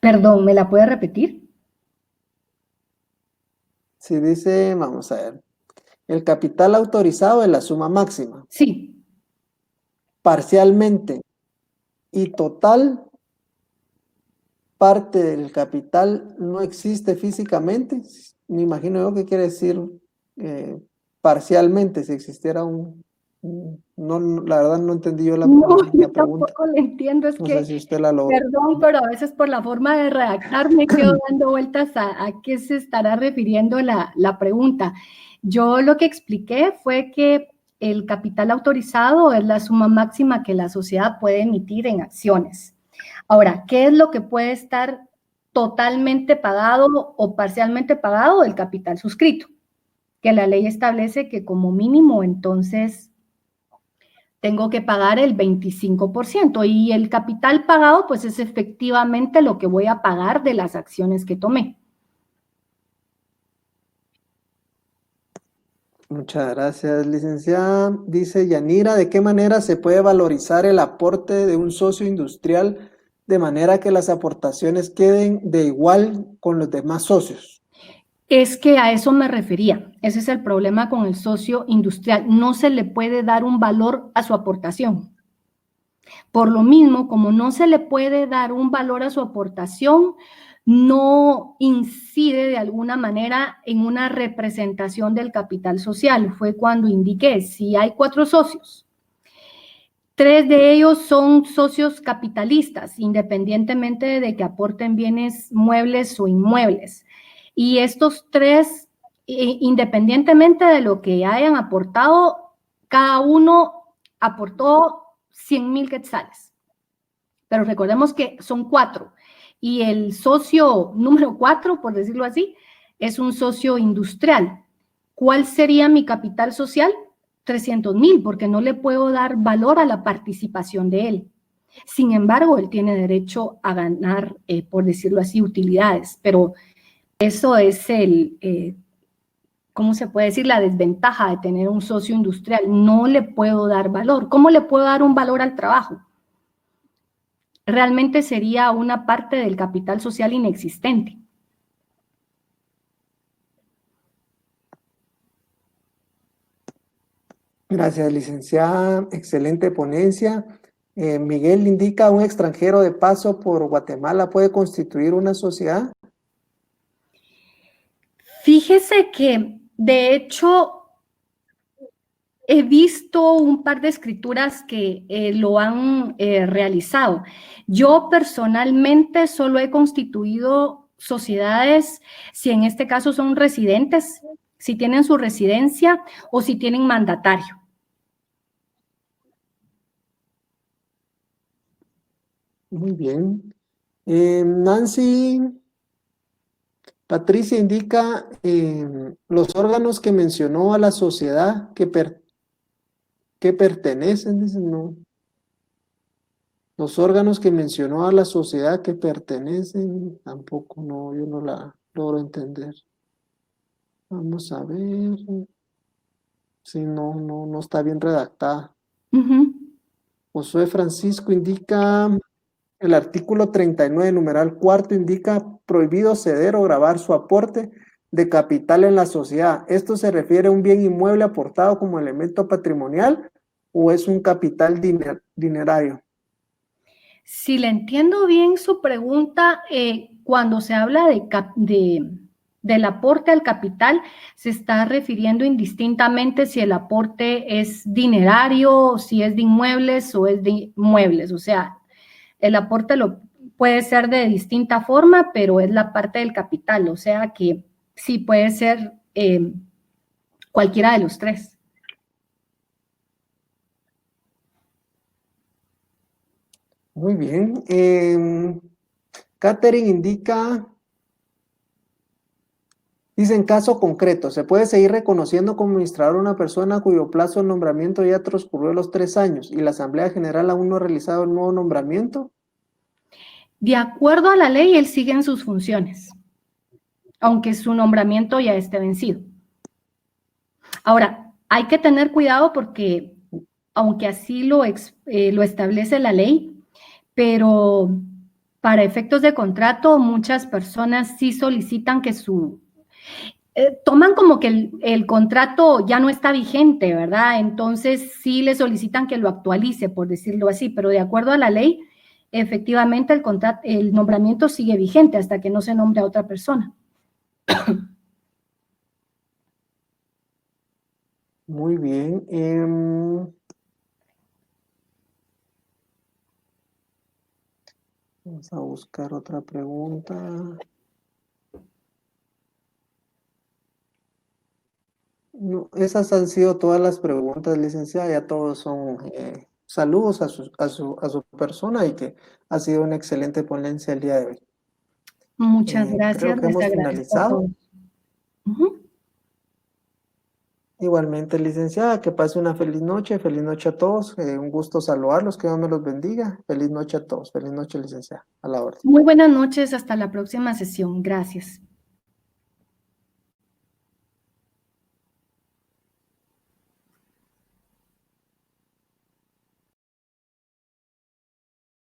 Perdón, ¿me la puede repetir? Sí, dice, vamos a ver, el capital autorizado es la suma máxima. Sí. Parcialmente y total, parte del capital no existe físicamente. Me imagino yo que quiere decir parcialmente, si existiera no, la verdad no entendí yo la Yo pregunta. tampoco le entiendo, es No que, sé si usted la logró. perdón, pero a veces por la forma de redactar me quedo dando vueltas a qué se estará refiriendo la pregunta. Yo lo que expliqué fue que el capital autorizado es la suma máxima que la sociedad puede emitir en acciones. Ahora, ¿qué es lo que puede estar totalmente pagado o parcialmente pagado? El capital suscrito, que la ley establece que como mínimo, entonces, tengo que pagar el 25%, y el capital pagado, pues es efectivamente lo que voy a pagar de las acciones que tomé. Muchas gracias, licenciada. Dice Yanira, ¿de qué manera se puede valorizar el aporte de un socio industrial de manera que las aportaciones queden de igual con los demás socios? Es que a eso me refería. Ese es el problema con el socio industrial. No se le puede dar un valor a su aportación. Por lo mismo, como no se le puede dar un valor a su aportación, no incide de alguna manera en una representación del capital social. Fue cuando indiqué, si hay 4 socios, 3 de ellos son socios capitalistas, independientemente de que aporten bienes muebles o inmuebles. Y estos 3, independientemente de lo que hayan aportado, cada uno aportó 100,000 quetzales. Pero recordemos que son 4. Y el socio número 4, por decirlo así, es un socio industrial. ¿Cuál sería mi capital social? 300,000, porque no le puedo dar valor a la participación de él. Sin embargo, él tiene derecho a ganar, por decirlo así, utilidades, pero eso es ¿cómo se puede decir? La desventaja de tener un socio industrial. No le puedo dar valor. ¿Cómo le puedo dar un valor al trabajo? Realmente sería una parte del capital social inexistente. Gracias, licenciada. Excelente ponencia. Miguel indica, ¿un extranjero de paso por Guatemala puede constituir una sociedad? Fíjese que, de hecho, he visto un par de escrituras que lo han realizado. Yo personalmente solo he constituido sociedades si en este caso son residentes, si tienen su residencia o si tienen mandatario. Muy bien. Nancy, Patricia indica los órganos que mencionó a la sociedad que pertenecen, dice, no. Los órganos que mencionó a la sociedad que pertenecen, tampoco, no, yo no la logro entender. Vamos a ver. Sí, no está bien redactada. Josué Francisco indica, el artículo 39, numeral cuarto, indica prohibido ceder o gravar su aporte de capital en la sociedad. ¿Esto se refiere a un bien inmueble aportado como elemento patrimonial o es un capital dinerario? Si le entiendo bien su pregunta, cuando se habla de del aporte al capital se está refiriendo indistintamente si el aporte es dinerario, si es de inmuebles o es de muebles. O sea, el aporte puede ser de distinta forma, pero es la parte del capital. O sea que sí puede ser cualquiera de los tres. Muy bien. Catherine indica, dice, en caso concreto, ¿se puede seguir reconociendo como administrador una persona cuyo plazo de nombramiento ya transcurrió los 3 años y la Asamblea General aún no ha realizado el nuevo nombramiento? De acuerdo a la ley, él sigue en sus funciones, aunque su nombramiento ya esté vencido. Ahora, hay que tener cuidado porque, aunque así lo establece la ley, pero para efectos de contrato, muchas personas sí solicitan que toman como que el contrato ya no está vigente, ¿verdad? Entonces sí le solicitan que lo actualice, por decirlo así, pero de acuerdo a la ley, efectivamente el nombramiento sigue vigente hasta que no se nombre a otra persona. Muy bien. Vamos a buscar otra pregunta. No, esas han sido todas las preguntas, licenciada. Ya todos son saludos a su persona y que ha sido una excelente ponencia el día de hoy. Muchas Creo gracias, que les hemos agradezco a finalizado. todos. Igualmente, licenciada, que pase una feliz noche a todos. Un gusto saludarlos, que Dios me los bendiga. Feliz noche a todos, feliz noche, licenciada, a la orden. Muy buenas noches, hasta la próxima sesión. Gracias.